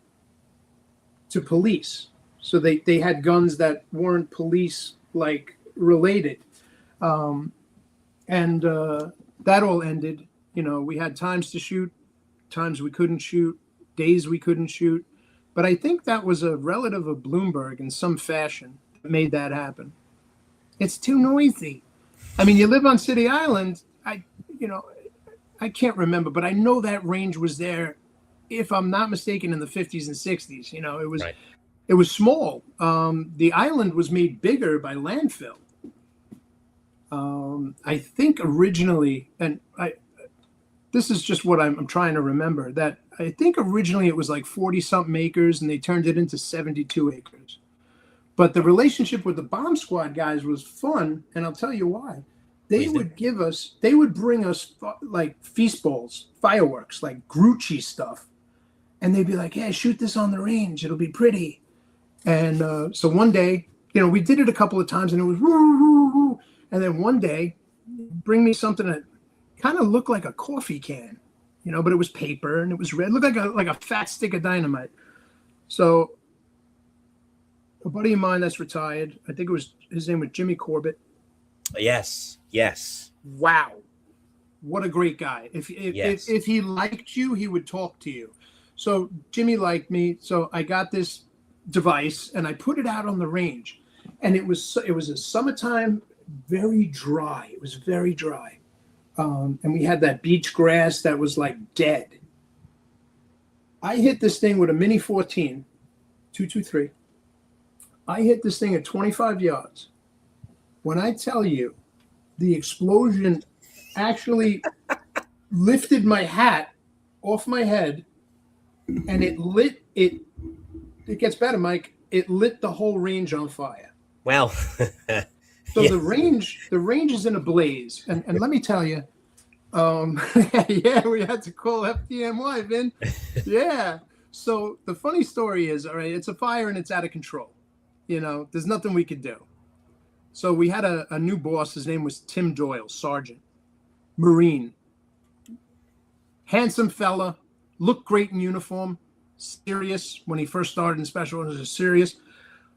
to police. So they had guns that weren't police like related. And that all ended. We had times to shoot, times we couldn't shoot, days we couldn't shoot. But I think that was a relative of Bloomberg in some fashion that made that happen. It's too noisy. I mean, you live on City Island. I can't remember, but I know that range was there, if I'm not mistaken, in the 50s and 60s. It was right. It was small. The island was made bigger by landfill. I think originally, and this is just what I'm trying to remember, that I think originally it was like 40-something acres, and they turned it into 72 acres. But the relationship with the bomb squad guys was fun, and I'll tell you why. They would bring us like feast balls, fireworks, like Grucci stuff. And they'd be like, "Yeah, shoot this on the range. It'll be pretty." And so one day, we did it a couple of times, and it was woo, woo, woo. And then one day, bring me something that kind of looked like a coffee can, but it was paper and it was red. It looked like a fat stick of dynamite. So a buddy of mine that's retired, I think his name was Jimmy Corbett. Yes. Wow. What a great guy. If he liked you, he would talk to you. So Jimmy liked me. So I got this device and I put it out on the range, and it was a summertime, very dry. It was very dry. And we had that beach grass that was like dead. I hit this thing with a Mini 14, 223. I hit this thing at 25 yards. When I tell you, the explosion actually lifted my hat off my head, and it lit it. It gets better, Mike. It lit the whole range on fire. Well, so the range is in a blaze, and let me tell you, we had to call FDNY, Vin. Yeah. So the funny story is, all right, it's a fire and it's out of control. There's nothing we could do. So we had a new boss. His name was Tim Doyle, Sergeant, Marine, handsome fella, looked great in uniform, serious when he first started in Special Forces, serious.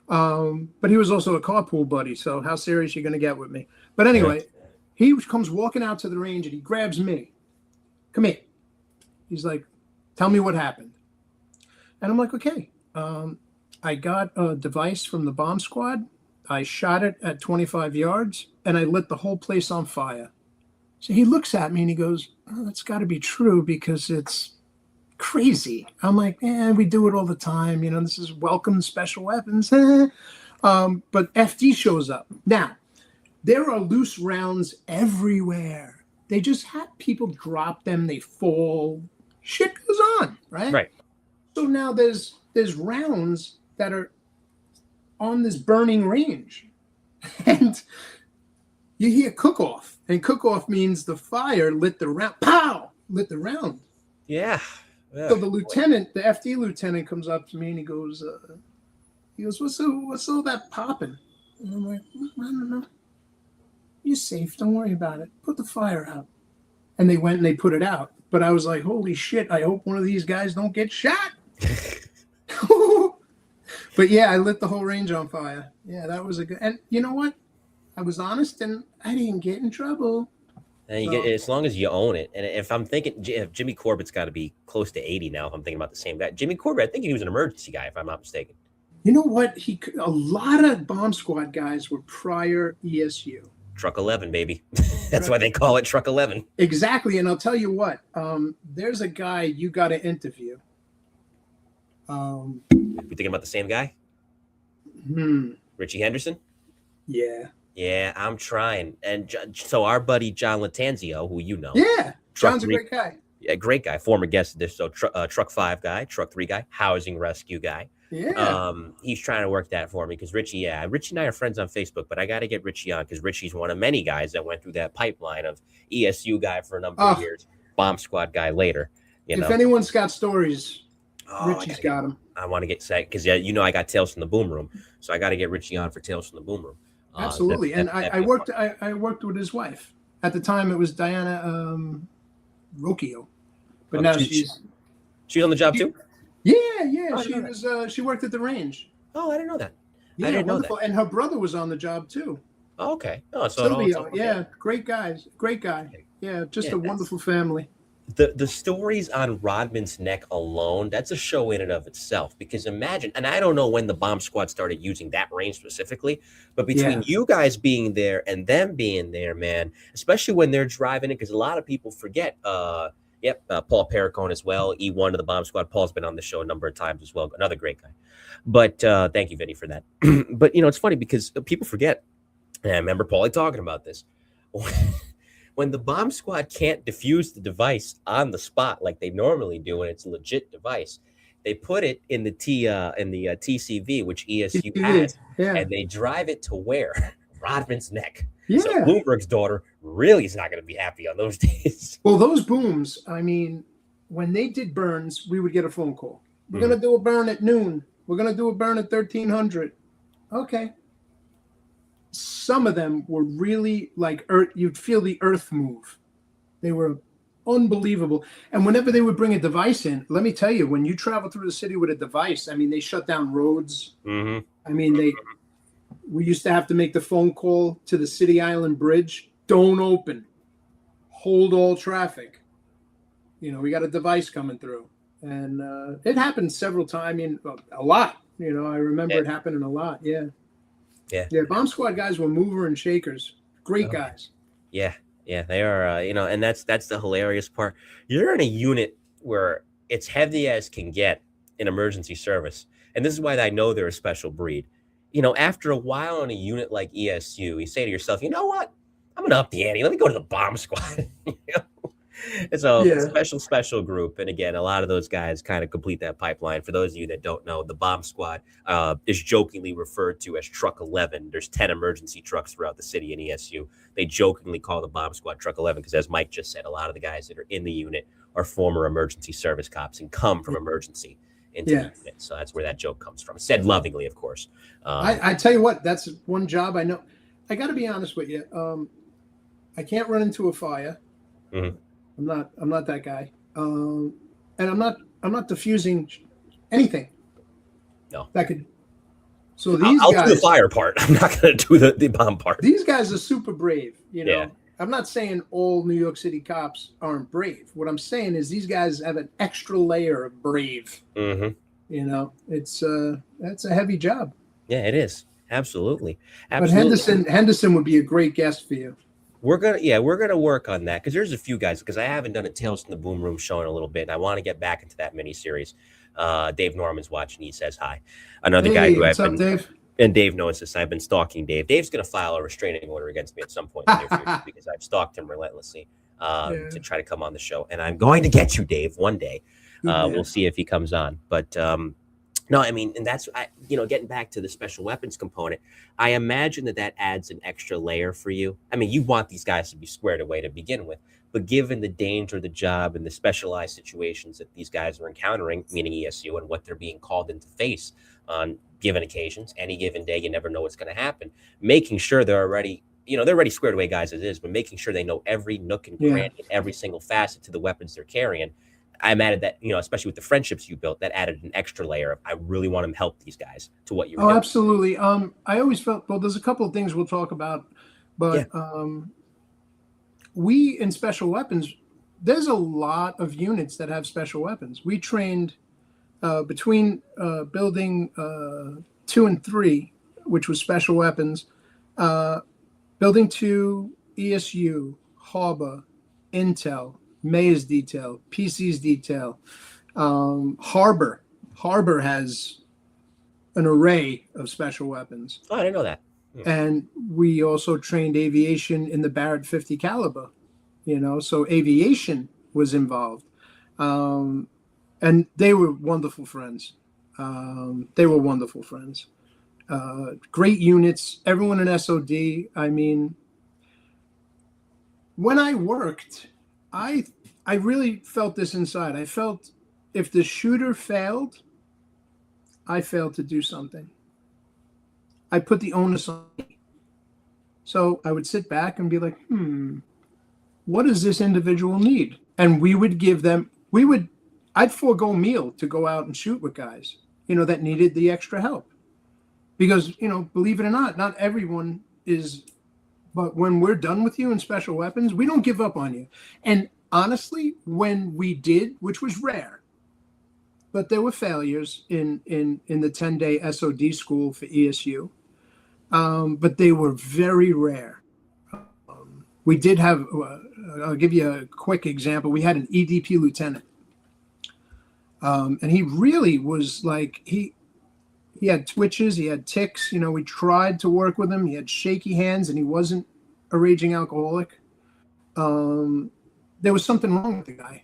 But he was also a carpool buddy. So how serious are you going to get with me? But anyway, he comes walking out to the range and he grabs me. Come here. He's like, "Tell me what happened." And I'm like, "Okay." I got a device from the bomb squad. I shot it at 25 yards, and I lit the whole place on fire. So he looks at me, and he goes, "Oh, that's got to be true because it's crazy." I'm like, we do it all the time. This is welcome special weapons. But FD shows up. Now, there are loose rounds everywhere. They just have people drop them. They fall. Shit goes on, right? Right. So now there's rounds that are on this burning range, and you hear cook-off, and cook-off means the fire lit the round. Pow! Lit the round. Yeah. So the lieutenant, the FD lieutenant, comes up to me and he goes, "What's all that popping?" And I'm like, "I don't know. You're safe. Don't worry about it. Put the fire out." And they went and they put it out. But I was like, "Holy shit! I hope one of these guys don't get shot." But yeah, I lit the whole range on fire. Yeah, that was a good. And you know what? I was honest, and I didn't get in trouble. And you get, as long as you own it. And if I'm thinking, if Jimmy Corbett's got to be close to 80 now, if I'm thinking about the same guy. Jimmy Corbett, I think he was an emergency guy, if I'm not mistaken. You know what? A lot of bomb squad guys were prior ESU. Truck 11, baby. That's why they call it Truck 11. Exactly. And I'll tell you what, there's a guy you got to interview. You thinking about the same guy? Richie Henderson? Yeah. Yeah, I'm trying. And so our buddy John Latanzio, who you know. Yeah. John's a great guy. Yeah, great guy. Former guest of this. So Truck 5 guy, Truck 3 guy, housing rescue guy. Yeah. He's trying to work that for me because Richie and I are friends on Facebook, but I got to get Richie on because Richie's one of many guys that went through that pipeline of ESU guy for a number of years, bomb squad guy later. You know? If anyone's got stories, Richie's got them. I want to get set because I got Tales from the Boom Room, so I got to get Richie on for Tales from the Boom Room. Absolutely, and I worked with his wife at the time. It was Diana Rocchio, but now she's on the job too. Yeah. She worked at the range. Oh, I didn't know that. Yeah, I didn't know that. And her brother was on the job too. Oh, okay. Oh, so Silvio, great guy. Yeah, just a wonderful family. The stories on Rodman's Neck alone, that's a show in and of itself. Because imagine, and I don't know when the bomb squad started using that range specifically, but between you guys being there and them being there, man, especially when they're driving it, because a lot of people forget. Paul Perricone as well, E1 of the bomb squad. Paul's been on the show a number of times as well. Another great guy. But thank you, Vinny, for that. But it's funny because people forget. And I remember Paulie talking about this. When the bomb squad can't defuse the device on the spot like they normally do, and it's a legit device, they put it in the TCV, which ESU has, and they drive it to where? Rodman's Neck. Yeah. So Bloomberg's daughter really is not going to be happy on those days. Well, those booms, I mean, when they did burns, we would get a phone call. We're going to do a burn at noon. We're going to do a burn at 1300. Okay. Some of them were really like earth. You'd feel the earth move. They were unbelievable. And whenever they would bring a device in, let me tell you, when you travel through the city with a device, I mean, they shut down roads. I mean, we used to have to make the phone call to the City Island Bridge. Don't open. Hold all traffic. We got a device coming through. And it happened several times. I mean, a lot. I remember it happening a lot. Yeah. Yeah, bomb squad guys were mover and shakers. Great guys. Yeah, they are. And that's the hilarious part. You're in a unit where it's heavy as can get in emergency service, and this is why I know they're a special breed. After a while in a unit like ESU, you say to yourself, you know what? I'm gonna up the ante. Let me go to the bomb squad. It's a special group. And again, a lot of those guys kind of complete that pipeline. For those of you that don't know, the bomb squad is jokingly referred to as Truck 11. There's 10 emergency trucks throughout the city in ESU. They jokingly call the bomb squad Truck 11 because, as Mike just said, a lot of the guys that are in the unit are former emergency service cops and come from emergency into the unit. So that's where that joke comes from. Said lovingly, of course. I tell you what, that's one job I know. I got to be honest with you. I can't run into a fire. Mm-hmm. I'm not that guy. And I'm not diffusing anything. No. That could. So these I'll guys do the fire part. I'm not going to do the bomb part. These guys are super brave. Yeah. I'm not saying all New York City cops aren't brave. What I'm saying is these guys have an extra layer of brave. Mm-hmm. It's that's a heavy job. Yeah, it is. Absolutely. But Henderson would be a great guest for you. We're gonna work on that because there's a few guys because I haven't done a Tales from the Boom Room show in a little bit, and I want to get back into that miniseries. Dave Norman's watching; he says hi. Another guy who I've been, Dave? And Dave knows this. I've been stalking Dave. Dave's gonna file a restraining order against me at some point in the near future because I've stalked him relentlessly to try to come on the show, and I'm going to get you, Dave, one day. We'll see if he comes on, but. No, I mean, and that's, getting back to the special weapons component, I imagine that adds an extra layer for you. I mean, you want these guys to be squared away to begin with, but given the danger of the job and the specialized situations that these guys are encountering, meaning ESU, and what they're being called into face on given occasions, any given day, you never know what's going to happen. Making sure they're already squared away guys as is, but making sure they know every nook and cranny and every single facet to the weapons they're carrying. I'm added that, especially with the friendships you built, that added an extra layer of I really want to help these guys to what you're doing. Absolutely. I always felt, there's a couple of things we'll talk about, but we in special weapons, there's a lot of units that have special weapons. We trained between building 2 and 3, which was special weapons, building 2 ESU, Harbor, Intel, Mayor's Detail, PC's Detail, Harbor. Harbor has an array of special weapons. Oh, I didn't know that. And we also trained aviation in the Barrett 50 caliber, so aviation was involved. And they were wonderful friends. Great units, everyone in SOD. I mean, when I worked, I really felt this inside. I felt if the shooter failed, I failed to do something. I put the onus on me. So I would sit back and be like, what does this individual need? And we would give them, I'd forego meal to go out and shoot with guys, that needed the extra help. Because, believe it or not everyone is, but when we're done with you in special weapons, we don't give up on you. And honestly, when we did, which was rare, but there were failures in the 10-day SOD school for ESU, but they were very rare. We did have, I'll give you a quick example. We had an EDP lieutenant. And he really was like, he had twitches, he had tics. We tried to work with him. He had shaky hands, and he wasn't a raging alcoholic. There was something wrong with the guy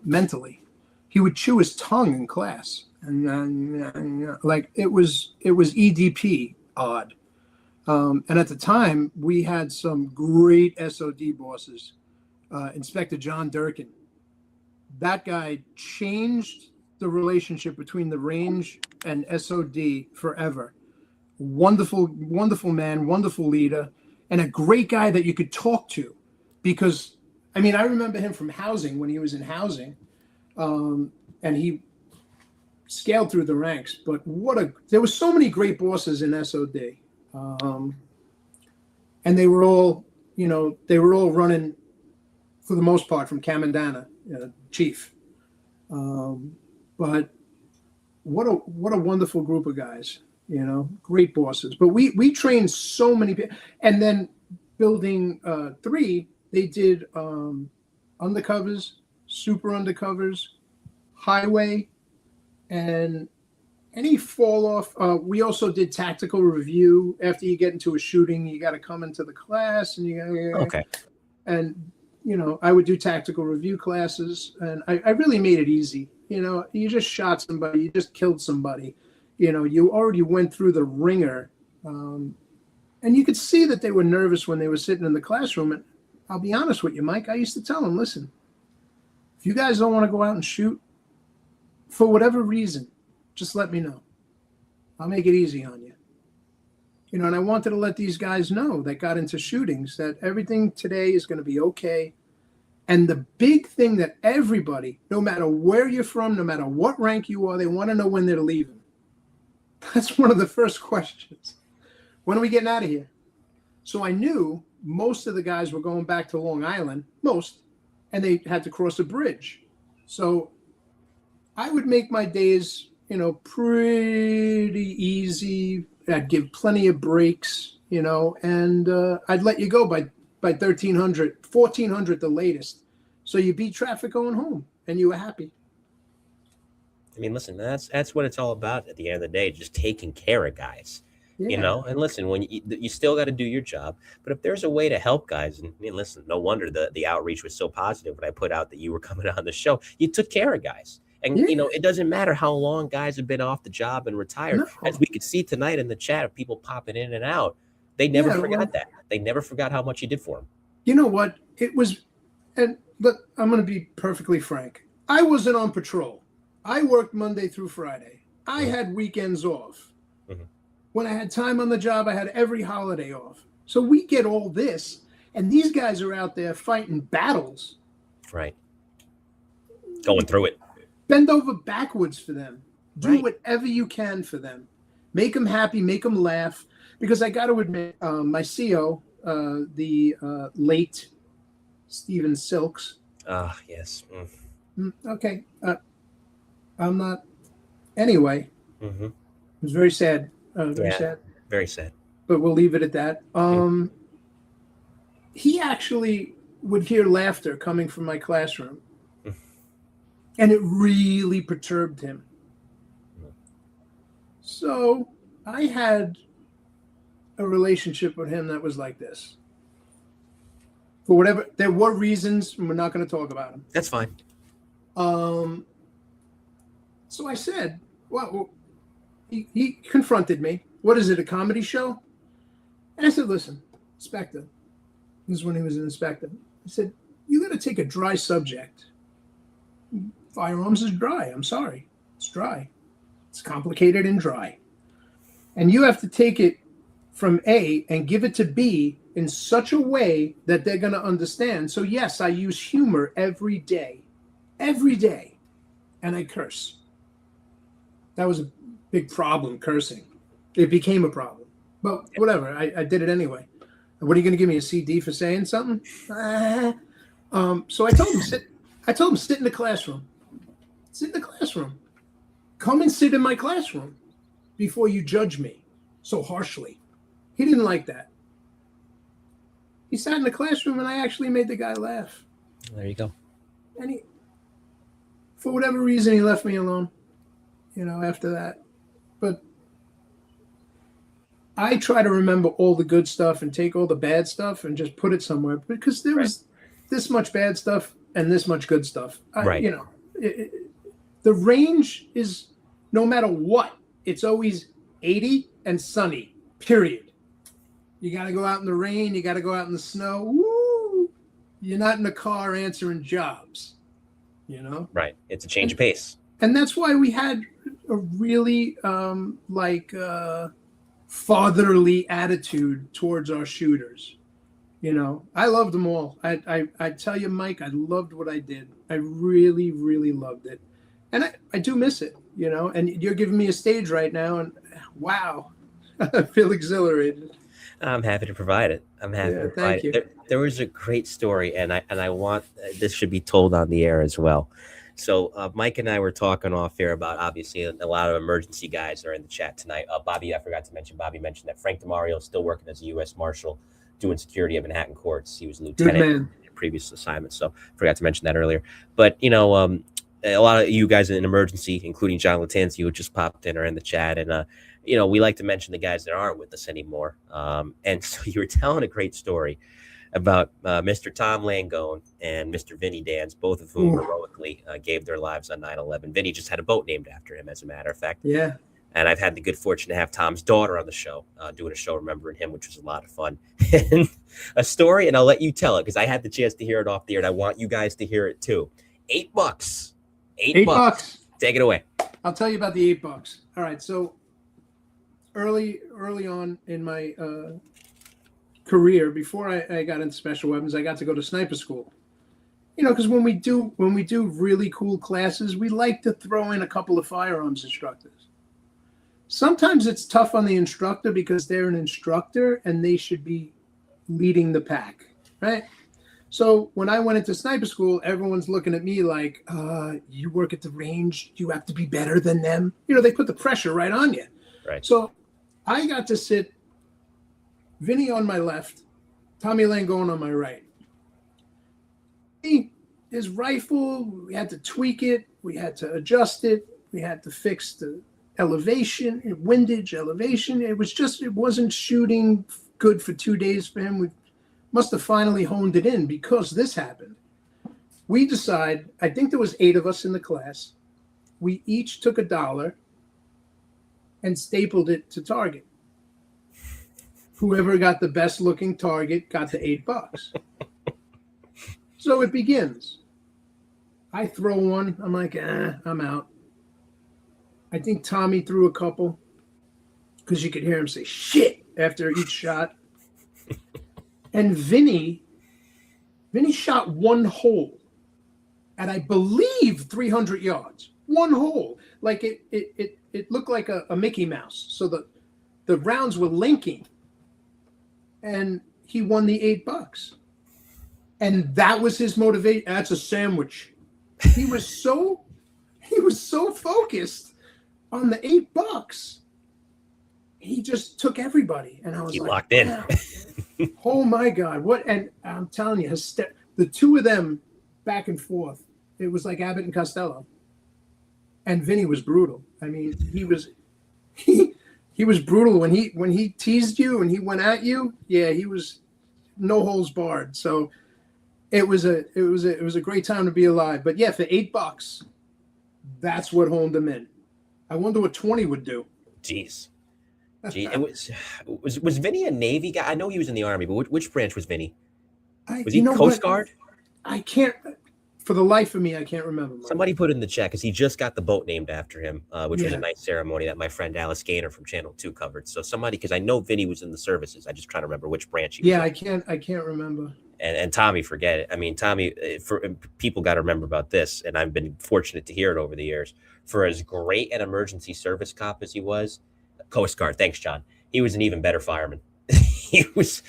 mentally. He would chew his tongue in class, and like it was EDP odd. And at the time, we had some great SOD bosses. Inspector John Durkin. That guy changed the relationship between the range and SOD forever. Wonderful, wonderful man, wonderful leader, and a great guy that you could talk to. Because, I remember him from housing when he was in housing, and he scaled through the ranks. But there were so many great bosses in SOD. And they were all running, for the most part, from Kamandana, chief. But what a wonderful group of guys, great bosses. But we trained so many people. And then building 3, they did undercovers, super undercovers, highway, and any fall off. We also did tactical review. After you get into a shooting, you got to come into the class, and okay. And I would do tactical review classes, and I really made it easy. You just shot somebody, you just killed somebody. You already went through the ringer, and you could see that they were nervous when they were sitting in the classroom. And I'll be honest with you, Mike, I used to tell them, listen, if you guys don't want to go out and shoot, for whatever reason, just let me know. I'll make it easy on you. And I wanted to let these guys know that got into shootings that everything today is going to be okay. And the big thing that everybody, no matter where you're from, no matter what rank you are, they want to know when they're leaving. That's one of the first questions. When are we getting out of here? So I knew most of the guys were going back to Long Island, and they had to cross a bridge. So I would make my days, pretty easy. I'd give plenty of breaks, and I'd let you go by 1,300, 1,400 the latest. So you beat traffic going home, and you were happy. Listen, that's what it's all about at the end of the day, just taking care of guys. Yeah. And listen, when you still got to do your job, but if there's a way to help guys, and listen, no wonder the outreach was so positive when I put out that you were coming on the show. You took care of guys. And, it doesn't matter how long guys have been off the job and retired. No. As we could see tonight in the chat of people popping in and out, they never forgot that. They never forgot how much you did for them. You know what? It was, but I'm going to be perfectly frank. I wasn't on patrol. I worked Monday through Friday. I had weekends off. Mm-hmm. When I had time on the job, I had every holiday off. So we get all this, and these guys are out there fighting battles. Right. Going through it. Bend over backwards for them. Do whatever you can for them. Make them happy. Make them laugh. Because I got to admit, my CO, the late Stephen Silks. Ah, yes. Okay. I'm not. Anyway, it was very sad. Very sad. Very sad. But we'll leave it at that. he actually would hear laughter coming from my classroom, and it really perturbed him. So I had a relationship with him that was like this. For whatever, there were reasons, and we're not going to talk about them. That's fine. So I said, well, he confronted me. What is it, a comedy show? And I said, listen, Inspector, this is when he was an inspector. I said, you got to take a dry subject. Firearms is dry. I'm sorry. It's dry. It's complicated and dry. And you have to take it from A and give it to B in such a way that they're going to understand. So yes, I use humor every day, and I curse. That was a big problem, cursing. It became a problem, but whatever. I did it anyway. What are you going to give me, a CD for saying something? So I told him sit in the classroom. Sit in the classroom. Come and sit in my classroom before you judge me so harshly. He didn't like that. He sat in the classroom, and I actually made the guy laugh. There you go. And he, for whatever reason, he left me alone, after that. But I try to remember all the good stuff and take all the bad stuff and just put it somewhere, because there was this much bad stuff and this much good stuff. The range is, no matter what, it's always 80 and sunny, period. You got to go out in the rain. You got to go out in the snow. Woo! You're not in the car answering jobs, Right. It's a change of pace. And that's why we had a really fatherly attitude towards our shooters. I loved them all. I tell you, Mike, I loved what I did. I really, really loved it. And I do miss it, and you're giving me a stage right now, and wow, I feel exhilarated. I'm happy to provide it. Thank you. There was a great story, and I want this should be told on the air as well. So Mike and I were talking off air about, obviously, a lot of emergency guys are in the chat tonight. Bobby, I forgot to mention, Bobby mentioned that Frank DeMario is still working as a U.S. Marshal doing security at Manhattan courts. He was a lieutenant in previous assignments, so forgot to mention that earlier. But, a lot of you guys in emergency, including John Latanzi, who just popped in, are in the chat. And, we like to mention the guys that aren't with us anymore. And so you were telling a great story about Mr. Tom Langone and Mr. Vinny Dans, both of whom heroically gave their lives on 9/11. Vinny just had a boat named after him, as a matter of fact. Yeah. And I've had the good fortune to have Tom's daughter on the show, doing a show remembering him, which was a lot of fun. And a story, and I'll let you tell it because I had the chance to hear it off the air, and I want you guys to hear it too. $8. $8. Take it away. I'll tell you about the $8. All right. So early on in my career, before I got into special weapons, I got to go to sniper school. Because when we do really cool classes, we like to throw in a couple of firearms instructors. Sometimes it's tough on the instructor because they're an instructor and they should be leading the pack, right? So when I went into sniper school, everyone's looking at me like, you work at the range, you have to be better than them. They put the pressure right on you. Right. So I got to sit Vinny on my left, Tommy Langone on my right. His rifle, we had to tweak it, we had to adjust it, we had to fix the elevation, windage, elevation. It wasn't shooting good for 2 days for him. We must have finally honed it in because this happened. We decided, I think there was 8 of us in the class. We each took $1 and stapled it to target. Whoever got the best looking target got the $8. So it begins. I throw one. I'm like, I'm out. I think Tommy threw a couple because you could hear him say shit after each shot. And Vinny shot one hole at, I believe, 300 yards. One hole. Like it looked like a Mickey Mouse. So the rounds were linking. And he won the $8. And that was his motivation. That's a sandwich. He was so focused on the $8. He just took everybody. And I was he like, locked in. wow. Oh my God! What? And I'm telling you, the two of them back and forth. It was like Abbott and Costello. And Vinny was brutal. I mean, he was brutal when he teased you and he went at you. Yeah, he was no holds barred. So it was a great time to be alive. But yeah, for $8, that's what honed him in. I wonder what 20 would do. Jeez. It was Vinny a Navy guy? I know he was in the Army, but which branch was Vinny? Was he Coast Guard? I can't, for the life of me, I can't remember. Somebody put in the chat because he just got the boat named after him, which was a nice ceremony that my friend Alice Gaynor from Channel 2 covered. So somebody, because I know Vinny was in the services. I just trying to remember which branch he was in. I can't remember. And Tommy, forget it. I mean, Tommy, people got to remember about this, and I've been fortunate to hear it over the years. For as great an emergency service cop as he was, Coast Guard, thanks, John. He was an even better fireman. he was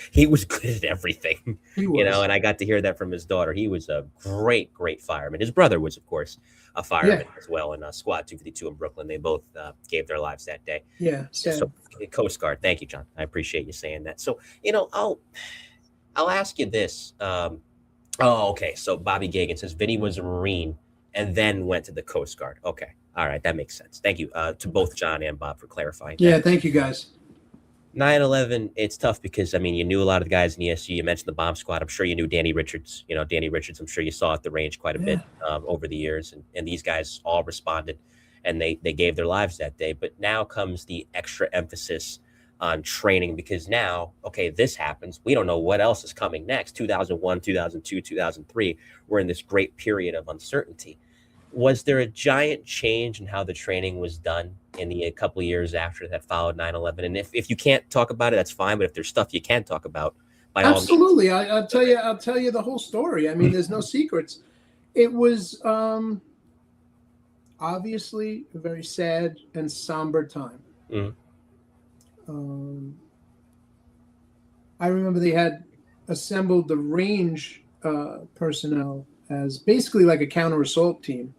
good at everything, and I got to hear that from his daughter. He was a great fireman. His brother was, of course, a fireman as well in Squad 252 in Brooklyn. They both gave their lives that day. Yeah. So Coast Guard, thank you, John. I appreciate you saying that. So, I'll ask you this. Okay. So Bobby Gagan says Vinny was a Marine and then went to the Coast Guard. Okay. All right. That makes sense. Thank you to both John and Bob for clarifying. Yeah. Thank you, guys. 9/11, it's tough because, I mean, you knew a lot of the guys in the ESU. You mentioned the bomb squad. I'm sure you knew Danny Richards. Danny Richards, I'm sure you saw at the range quite a bit over the years. And these guys all responded, and they gave their lives that day. But now comes the extra emphasis on training because now, okay, this happens. We don't know what else is coming next. 2001, 2002, 2003, we're in this great period of uncertainty. Was there a giant change in how the training was done in the couple of years after that followed 9/11? And if you can't talk about it, that's fine. But if there's stuff you can talk about, by absolutely, I'll tell you the whole story. I mean, there's no secrets. It was obviously a very sad and somber time. I remember they had assembled the range personnel as basically like a counter assault team.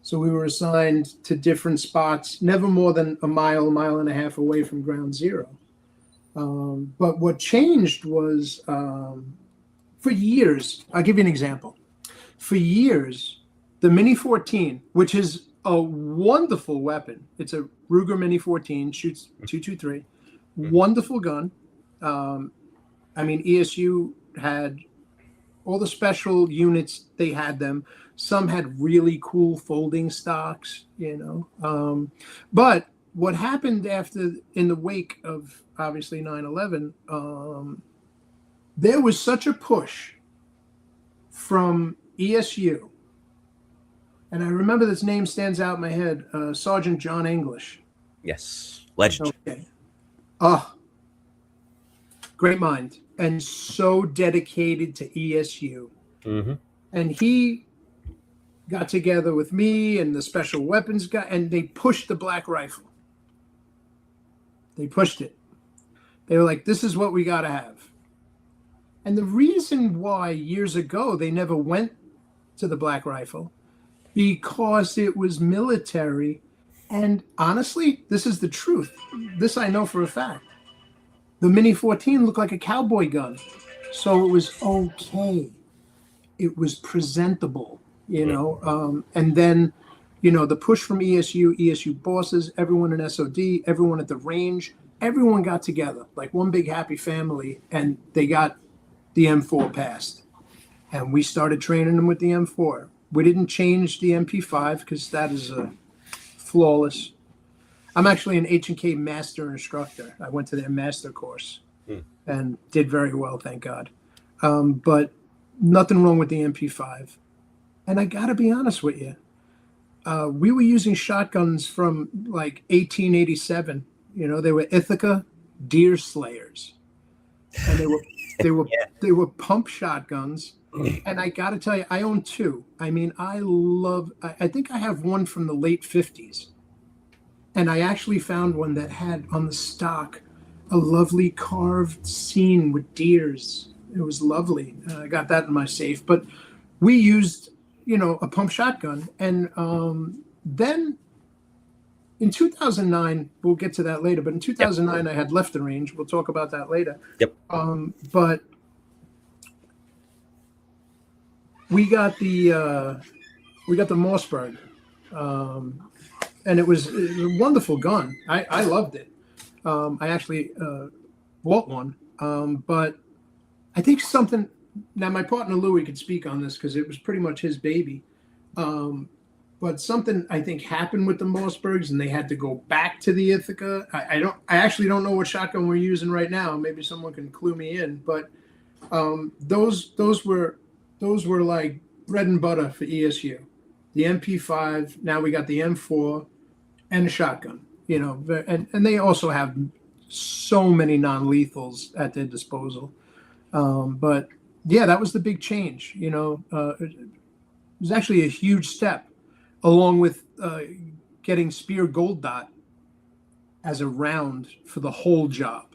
So we were assigned to different spots, never more than a mile and a half away from ground zero. But what changed was for years, I'll give you an example. For years, the Mini 14, which is a wonderful weapon. It's a Ruger Mini 14, shoots .223, wonderful gun. I mean, ESU had all the special units, they had them. Some had really cool folding stocks, But what happened in the wake of obviously 9/11, there was such a push from ESU. And I remember this name stands out in my head, Sergeant John English. Yes, legend. Okay. Great mind. And so dedicated to ESU. And he got together with me and the special weapons guy, and they pushed the black rifle. They pushed it. They were like, this is what we got to have. And the reason why years ago they never went to the black rifle, because it was military. And honestly, this is the truth. This I know for a fact. The Mini 14 looked like a cowboy gun. So it was okay. It was presentable, and then, the push from ESU bosses, everyone in SOD, everyone at the range, everyone got together like one big happy family, and they got the M4 passed. And we started training them with the M4. We didn't change the MP5 because that is flawless. I'm actually an H&K master instructor. I went to their master course and did very well, thank God. But nothing wrong with the MP5. And I got to be honest with you. We were using shotguns from like 1887. They were Ithaca deer slayers. And they were pump shotguns. And I got to tell you, I own two. I mean, I think I have one from the late 50s. And I actually found one that had on the stock a lovely carved scene with deers. It was lovely. I got that in my safe. But we used, a pump shotgun. And then in 2009, we'll get to that later, but in 2009, I had left the range. We'll talk about that later. Yep. But we got the Mossberg, and it was a wonderful gun. I loved it. I actually bought one, but I think something. Now, my partner Louis could speak on this because it was pretty much his baby. But something I think happened with the Mossbergs, and they had to go back to the Ithaca. I actually don't know what shotgun we're using right now. Maybe someone can clue me in. But those were like bread and butter for ESU. The MP5. Now we got the M4 and a shotgun. You know, and they also have so many non-lethals at their disposal. But yeah, that was the big change. You know, it was actually a huge step, along with getting Spear Gold Dot as a round for the whole job.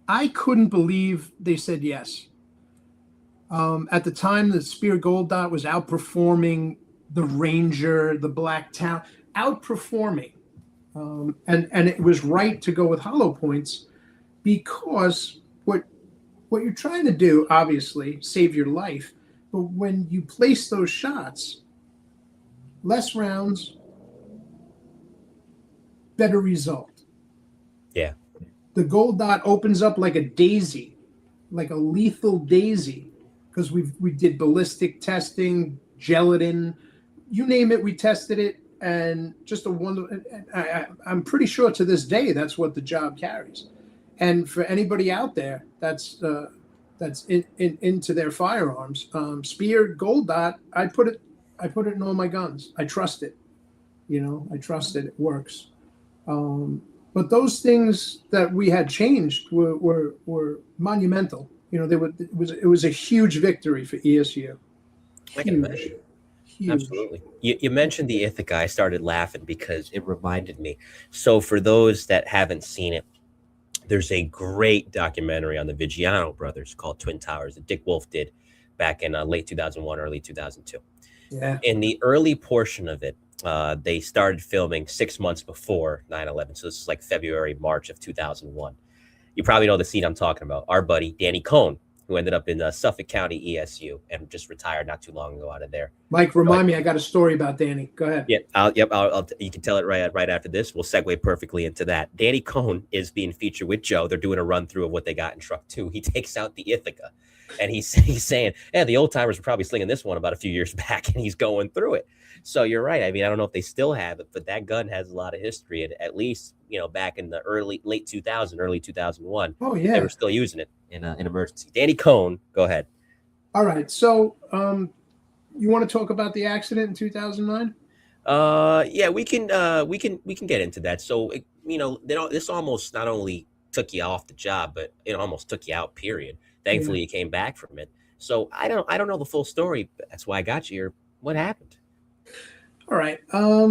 I couldn't believe they said yes. At the time, the Spear Gold Dot was outperforming the Ranger, the Black Town, outperforming. And it was right to go with hollow points because what you're trying to do, obviously, save your life. But when you place those shots, less rounds, better result. Yeah. The Gold Dot opens up like a daisy, like a lethal daisy, because we did ballistic testing, gelatin, you name it, we tested it, and just a wonder. I'm pretty sure to this day that's what the job carries. And for anybody out there that's into their firearms, Spear Gold Dot, I put it in all my guns. I trust it. You know, I trust it. It works. But those things that we had changed were monumental. You know, it was a huge victory for ESU. I can imagine. Huge. Absolutely. You mentioned the Ithaca. I started laughing because it reminded me. So for those that haven't seen it, there's a great documentary on the Viggiano brothers called Twin Towers that Dick Wolf did back in late 2001, early 2002. Yeah. In the early portion of it, they started filming 6 months before 9/11. So this is like February, March of 2001. You probably know the scene I'm talking about. Our buddy, Danny Cohn, who ended up in Suffolk County ESU and just retired not too long ago out of there. Mike, remind me, I got a story about Danny. Go ahead. Yeah, you can tell it right after this. We'll segue perfectly into that. Danny Cohn is being featured with Joe. They're doing a run through of what they got in truck 2. He takes out the Ithaca, and he's saying, "Yeah, the old timers were probably slinging this one about a few years back," and he's going through it. So you're right. I mean, I don't know if they still have it, but that gun has a lot of history. And at least, you know, back in the late 2000, early 2001, oh yeah, they were still using it in an emergency. Danny Cohn, go ahead. All right. So, you want to talk about the accident in 2009? Yeah, we can get into that. So, this almost not only took you off the job, but it almost took you out. Period. Thankfully, you came back from it. So I don't know the full story. But that's why I got you here. What happened? All right. I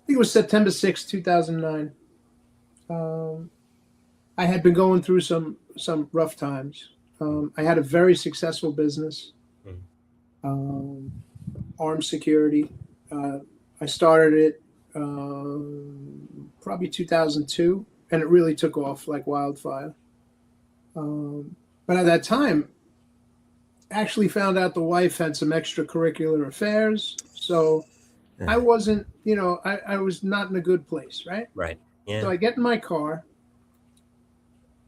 think it was September 6, 2009. I had been going through some rough times. I had a very successful business, armed security. I started it probably 2002, and it really took off like wildfire. But at that time, actually found out the wife had some extracurricular affairs. So I wasn't, I was not in a good place, right? Right. Yeah. So I get in my car.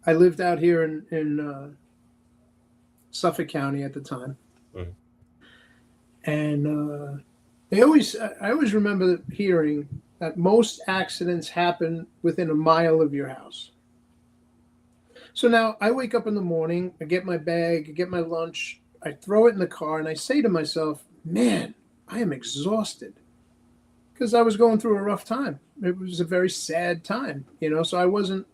I lived out here in Suffolk County at the time. And I always remember hearing that most accidents happen within a mile of your house. So now I wake up in the morning, I get my bag, I get my lunch, I throw it in the car, and I say to myself, man, I am exhausted. Because I was going through a rough time. It was a very sad time, so I wasn't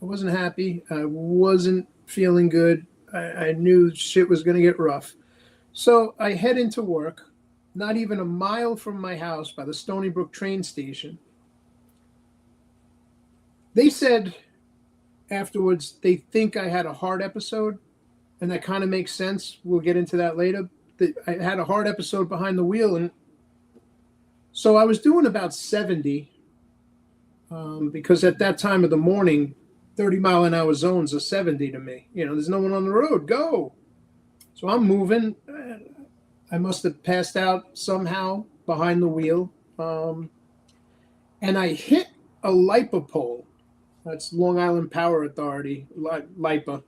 happy. I wasn't feeling good. I knew shit was going to get rough. So I head into work, not even a mile from my house by the Stony Brook train station. They said afterwards they think I had a heart episode, and that kind of makes sense. We'll get into that later. I had a heart episode behind the wheel, and So I was doing about 70 because at that time of the morning, 30-mile-an-hour zones are 70 to me. There's no one on the road. Go. So I'm moving. I must have passed out somehow behind the wheel. And I hit a LIPA pole. That's Long Island Power Authority, LIPA.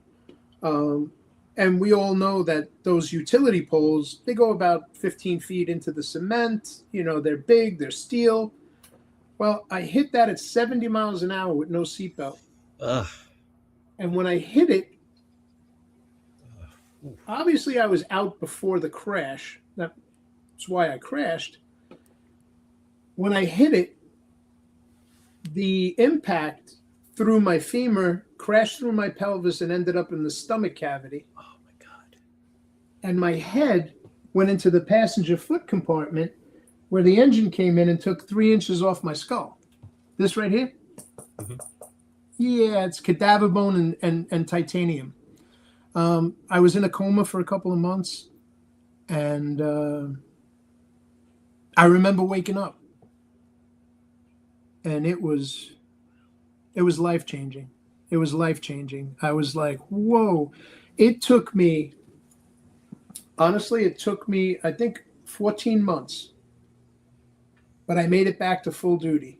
And we all know that those utility poles, they go about 15 feet into the cement. They're big, they're steel. Well, I hit that at 70 miles an hour with no seatbelt. Ugh. And when I hit it, obviously I was out before the crash. That's why I crashed. When I hit it, the impact through my femur crashed through my pelvis and ended up in the stomach cavity. Oh my God. And my head went into the passenger foot compartment where the engine came in and took 3 inches off my skull. This right here? Mm-hmm. Yeah, it's cadaver bone and titanium. I was in a coma for a couple of months, and I remember waking up, and it was life-changing. It was life-changing. I was like, whoa. It took me, honestly, I think 14 months, but I made it back to full duty.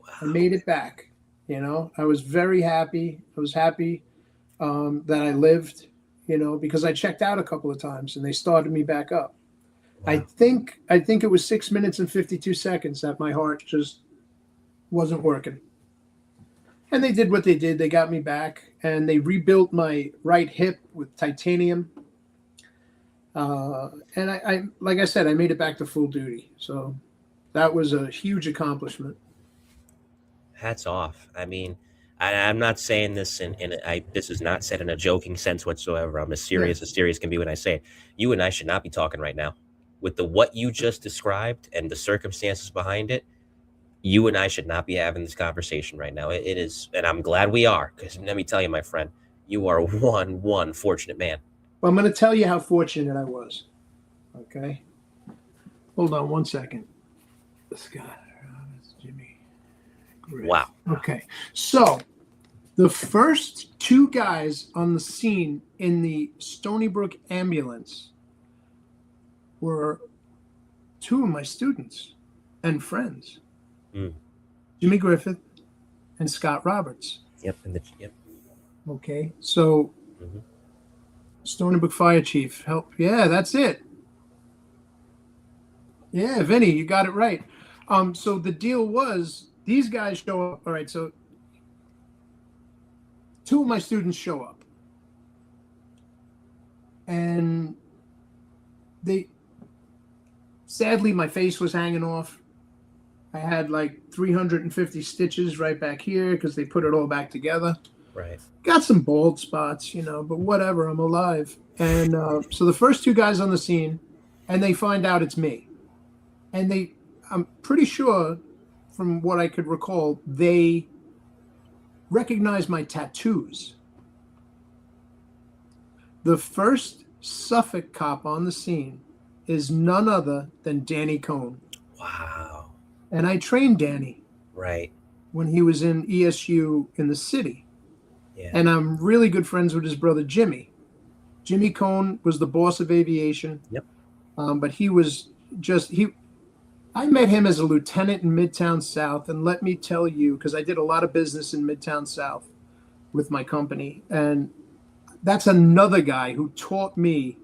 Wow. I made it back. I was very happy. I was happy that I lived, because I checked out a couple of times and they started me back up. Wow. I think it was 6 minutes and 52 seconds that my heart just wasn't working. And they did what they did. They got me back and they rebuilt my right hip with titanium. And I like I said, I made it back to full duty. So that was a huge accomplishment. Hats off. I mean, I'm not saying this this is not said in a joking sense whatsoever. I'm as serious as serious can be when I say it. You and I should not be talking right now. With what you just described and the circumstances behind it, you and I should not be having this conversation right now. It is, and I'm glad we are, because let me tell you, my friend, you are one fortunate man. Well, I'm going to tell you how fortunate I was. Okay? Hold on one second. Scott, Jimmy. Wow. Okay. So the first 2 guys on the scene in the Stony Brook ambulance were 2 of my students and friends. Jimmy Griffith and Scott Roberts. Yep. Okay. So Stony Brook Fire Chief, help. Yeah, that's it. Yeah, Vinny, you got it right. So the deal was, these guys show up. All right, so 2 of my students show up. And sadly, my face was hanging off. I had like 350 stitches right back here because they put it all back together. Right. Got some bald spots, but whatever, I'm alive. And so the first 2 guys on the scene, and they find out it's me. And I'm pretty sure, from what I could recall, they recognize my tattoos. The first Suffolk cop on the scene is none other than Danny Cohn. Wow. And I trained Danny. Right. When he was in ESU in the city. Yeah. And I'm really good friends with his brother, Jimmy. Jimmy Cohn was the boss of aviation. Yep. But he was I met him as a lieutenant in Midtown South. And let me tell you, because I did a lot of business in Midtown South with my company. And that's another guy who taught me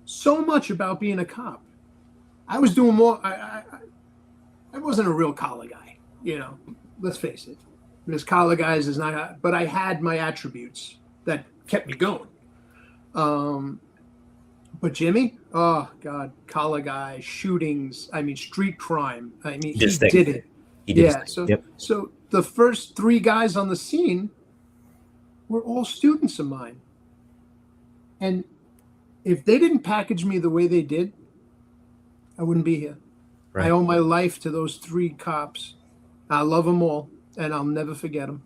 so much about being a cop. I was doing more. I wasn't a real collar guy, let's face it. There's collar guys is not, but I had my attributes that kept me going. But Jimmy, oh God, collar guy, shootings, street crime. He did it. He did. Yeah. So the first 3 guys on the scene were all students of mine. And if they didn't package me the way they did, I wouldn't be here. Right. I owe my life to those 3 cops. I love them all, and I'll never forget them.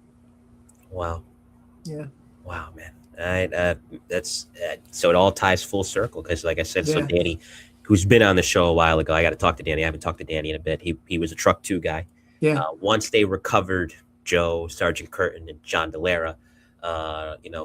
Wow. Yeah. Wow, man. That's so it all ties full circle because, like I said, so Danny, who's been on the show a while ago. I got to talk to Danny. I haven't talked to Danny in a bit. He was a Truck 2 guy. Yeah. Once they recovered Joe, Sergeant Curtin, and John Delara,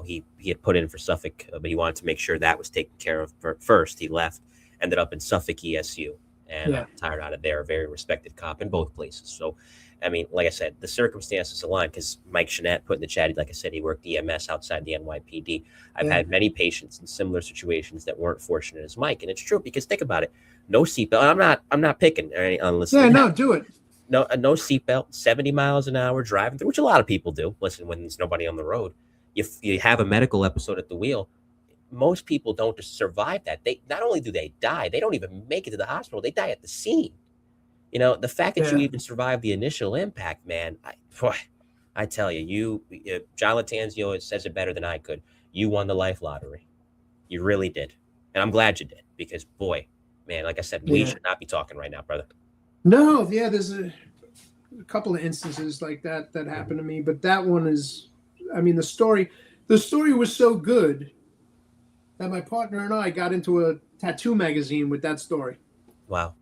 he had put in for Suffolk, but he wanted to make sure that was taken care of first. He left, ended up in Suffolk ESU, and retired out of there. A very respected cop in both places. So, I mean, like I said, the circumstances align because Mike Shanette put in the chat, like I said, he worked EMS outside the NYPD. I've had many patients in similar situations that weren't fortunate as Mike, and it's true because think about it: no seatbelt. I'm not picking on listening. Yeah, no, do it. No seatbelt, 70 miles an hour driving through, which a lot of people do. Listen, when there's nobody on the road, you have a medical episode at the wheel. Most people don't just survive that. They not only do they die, they don't even make it to the hospital. They die at the scene. The fact that you even survived the initial impact, man, I tell you, John Latanzio says it better than I could. You won the life lottery. You really did. And I'm glad you did because, boy, man, like I said, we should not be talking right now, brother. No, there's a couple of instances like that happened to me, but that one is, I mean, the story was so good that my partner and I got into a tattoo magazine with that story. Wow.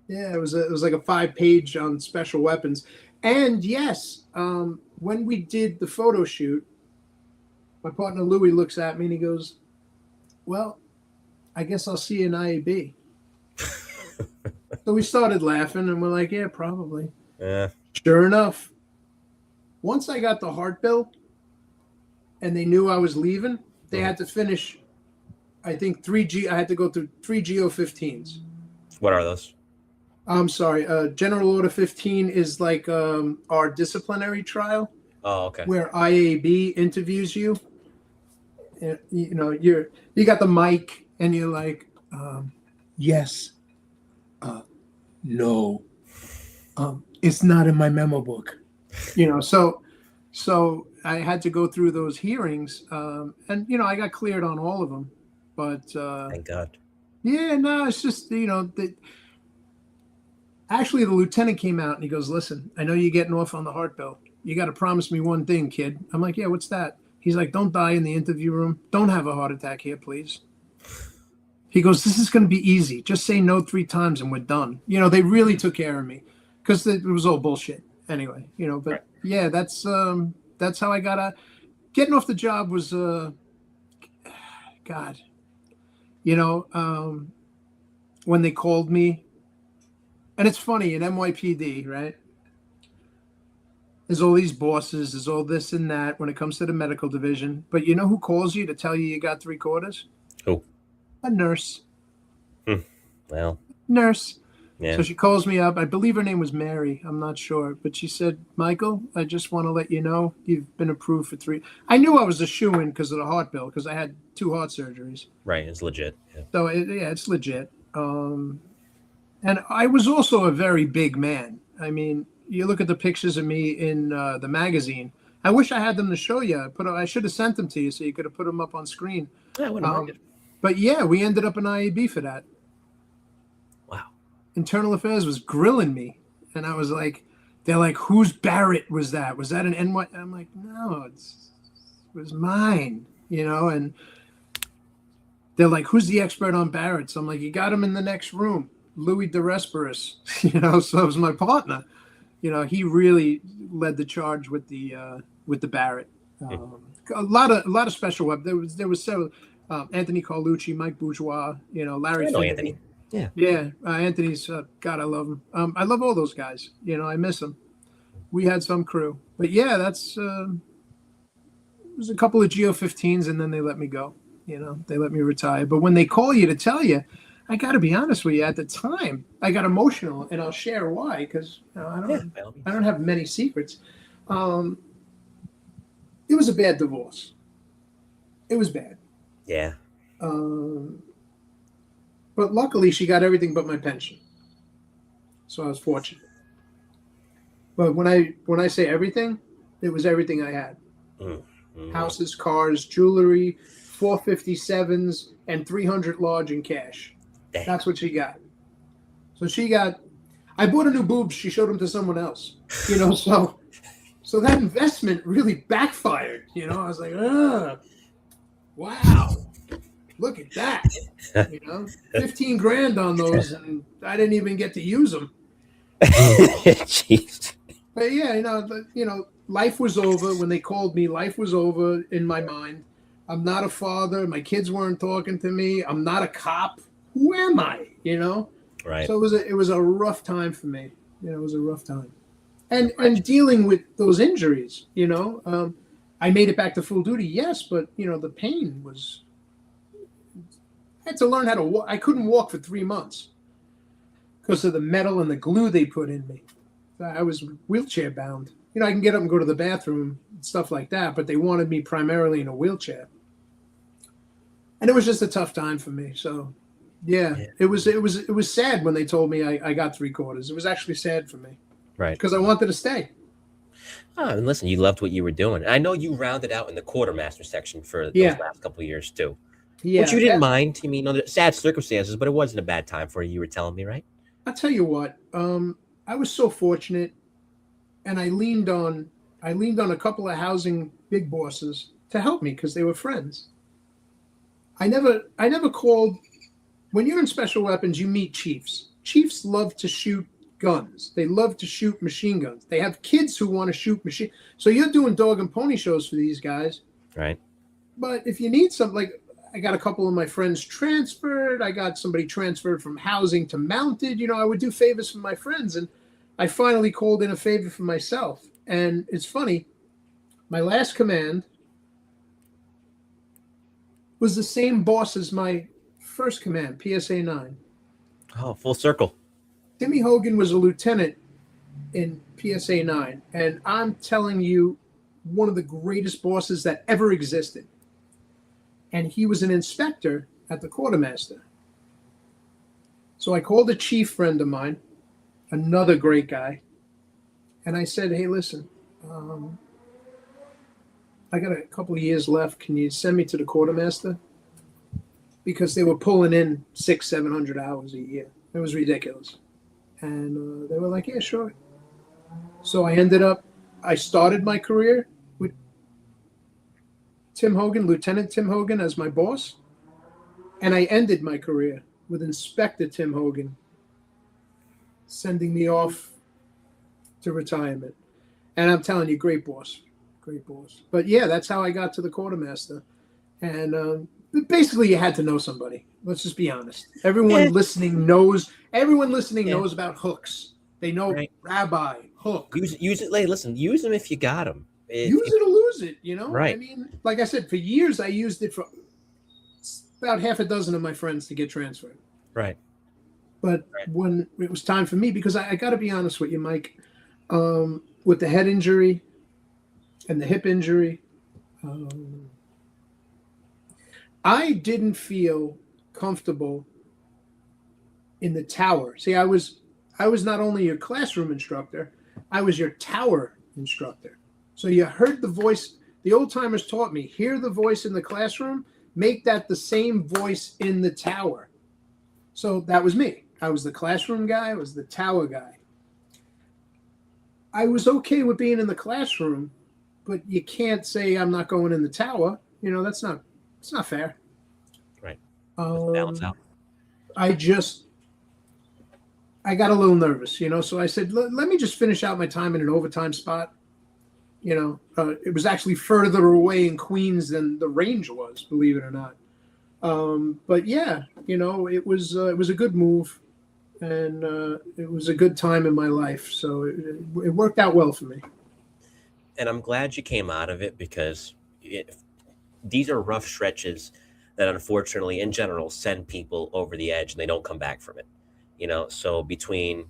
Yeah, it was like a 5-page on special weapons. And yes, when we did the photo shoot, my partner Louis looks at me and he goes, "Well, I guess I'll see you in IAB." So we started laughing and we're like, yeah, probably. Yeah. Sure enough, once I got the heart bill and they knew I was leaving, they had to finish, I think, I had to go through 3 GO15s. What are those? I'm sorry. General Order 15 is like our disciplinary trial. Oh, okay. Where IAB interviews you. You got the mic and you're like, yes. No, it's not in my memo book, so I had to go through those hearings, and I got cleared on all of them, but thank God. Yeah, no, it's just actually the lieutenant came out and he goes, "Listen, I know you're getting off on the heart bill. You got to promise me one thing, kid." I'm like, "Yeah, what's that?" He's like, "Don't die in the interview room. Don't have a heart attack here, please." He goes, "This is going to be easy. Just say no 3 times and we're done." They really took care of me because it was all bullshit anyway, but right. Yeah, that's how I got getting off the job was, God, when they called me, and it's funny in NYPD, right? There's all these bosses, there's all this and that when it comes to the medical division, but you know who calls you to tell you got 3 quarters? Who? A nurse. Well, nurse. Yeah. So she calls me up. I believe her name was Mary. I'm not sure. But she said, "Michael, I just want to let you know you've been approved for 3." I knew I was a shoo-in because of the heart bill because I had 2 heart surgeries. Right. It's legit. Yeah. So, it's legit. And I was also a very big man. I mean, you look at the pictures of me in the magazine. I wish I had them to show you. I should have sent them to you so you could have put them up on screen. Yeah, I wouldn't mind it. But yeah, we ended up in IAB for that. Wow. Internal Affairs was grilling me. And I was like, they're like, "Whose Barrett was that? Was that an NY?" I'm like, "No, it was mine," and they're like, "Who's the expert on Barretts?" I'm like, "You got him in the next room, Louis DeResperis," so it was my partner. He really led the charge with the Barrett. A lot of special weapons. There was several. Anthony Carlucci, Mike Bourgeois, Larry. I know Anthony. Yeah. Yeah. Anthony's, God, I love him. I love all those guys. I miss them. We had some crew. But yeah, that's, it was a couple of GO15s and then they let me go. They let me retire. But when they call you to tell you, I got to be honest with you, at the time, I got emotional and I'll share why because I don't have many secrets. It was a bad divorce. It was bad. Yeah. But luckily, she got everything but my pension, so I was fortunate. But when I say everything, it was everything I had: houses, cars, jewelry, 457s, and 300 large in cash. Dang. That's what she got. So she got. I bought a new boobs. She showed them to someone else. So that investment really backfired. I was like, wow. look at that. 15 grand on those, and I didn't even get to use them. Jeez. But yeah, life was over when they called me. Life was over in my mind. I'm not a father. My kids weren't talking to me. I'm not a cop. Who am I? Right. So it was a rough time for me. It was a rough time, and dealing with those injuries. I made it back to full duty, yes, but the pain was. I had to learn how to walk. I couldn't walk for 3 months because of the metal and the glue they put in me. I was wheelchair bound. I can get up and go to the bathroom and stuff like that, but they wanted me primarily in a wheelchair. And it was just a tough time for me. So, yeah. It was sad when they told me I got 3/4. It was actually sad for me. Right. Because I wanted to stay. Oh, and listen, you loved what you were doing. I know you rounded out in the quartermaster section for those last couple of years too. Yeah. Which you didn't mind. I mean, under sad circumstances, but it wasn't a bad time for you. You were telling me, right? I'll tell you what. I was so fortunate, and I leaned on a couple of housing big bosses to help me because they were friends. I never called. When you're in special weapons, you meet chiefs. Chiefs love to shoot guns. They love to shoot machine guns. They have kids who want to shoot machine. So you're doing dog and pony shows for these guys. Right. But if you need something, like I got a couple of my friends transferred. I got somebody transferred from housing to mounted. I would do favors for my friends. And I finally called in a favor for myself. And it's funny. My last command was the same boss as my first command, PSA 9. Oh, full circle. Timmy Hogan was a lieutenant in PSA 9. And I'm telling you, one of the greatest bosses that ever existed. And he was an inspector at the quartermaster. So I called a chief friend of mine, another great guy. And I said, hey, listen, I got a couple of years left. Can you send me to the quartermaster? Because they were pulling in 600-700 hours a year. It was ridiculous. And they were like, yeah, sure. So I started my career with Tim Hogan, Lieutenant Tim Hogan as my boss. And I ended my career with Inspector Tim Hogan sending me off to retirement. And I'm telling you, great boss. Great boss. But yeah, that's how I got to the quartermaster. And basically you had to know somebody. Let's just be honest. Everyone listening knows about hooks. They know rabbi, hook. Use it. Listen, use them if you got them. Use it or lose it, Right. I mean, like I said, for years I used it for about half a dozen of my friends to get transferred. Right. But when it was time for me, because I got to be honest with you, Mike, with the head injury and the hip injury, I didn't feel comfortable in the tower. See, I was not only your classroom instructor, I was your tower instructor. So you heard the voice. The old timers taught me, hear the voice in the classroom, make that the same voice in the tower. So that was me. I was the classroom guy. I was the tower guy. I was okay with being in the classroom, but you can't say I'm not going in the tower. It's not fair. Right. Balance out. I got a little nervous, so I said, let me just finish out my time in an overtime spot. It was actually further away in Queens than the range was, believe it or not. But yeah, it was a good move, and it was a good time in my life. So it worked out well for me. And I'm glad you came out of it, because these are rough stretches that unfortunately in general send people over the edge and they don't come back from it. So between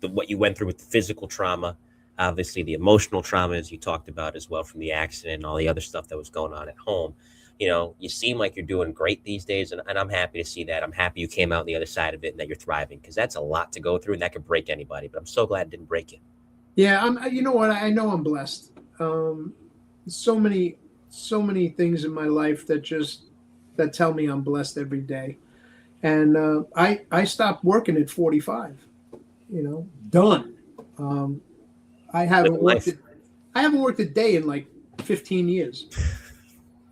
what you went through with the physical trauma, obviously the emotional trauma, as you talked about as well, from the accident and all the other stuff that was going on at home, you seem like you're doing great these days. And I'm happy to see that. I'm happy you came out on the other side of it and that you're thriving, because that's a lot to go through and that could break anybody. But I'm so glad it didn't break you. Yeah, you know what? I know I'm blessed. So many things in my life that tell me I'm blessed every day. And I stopped working at 45. Done. I haven't worked a day in like 15 years.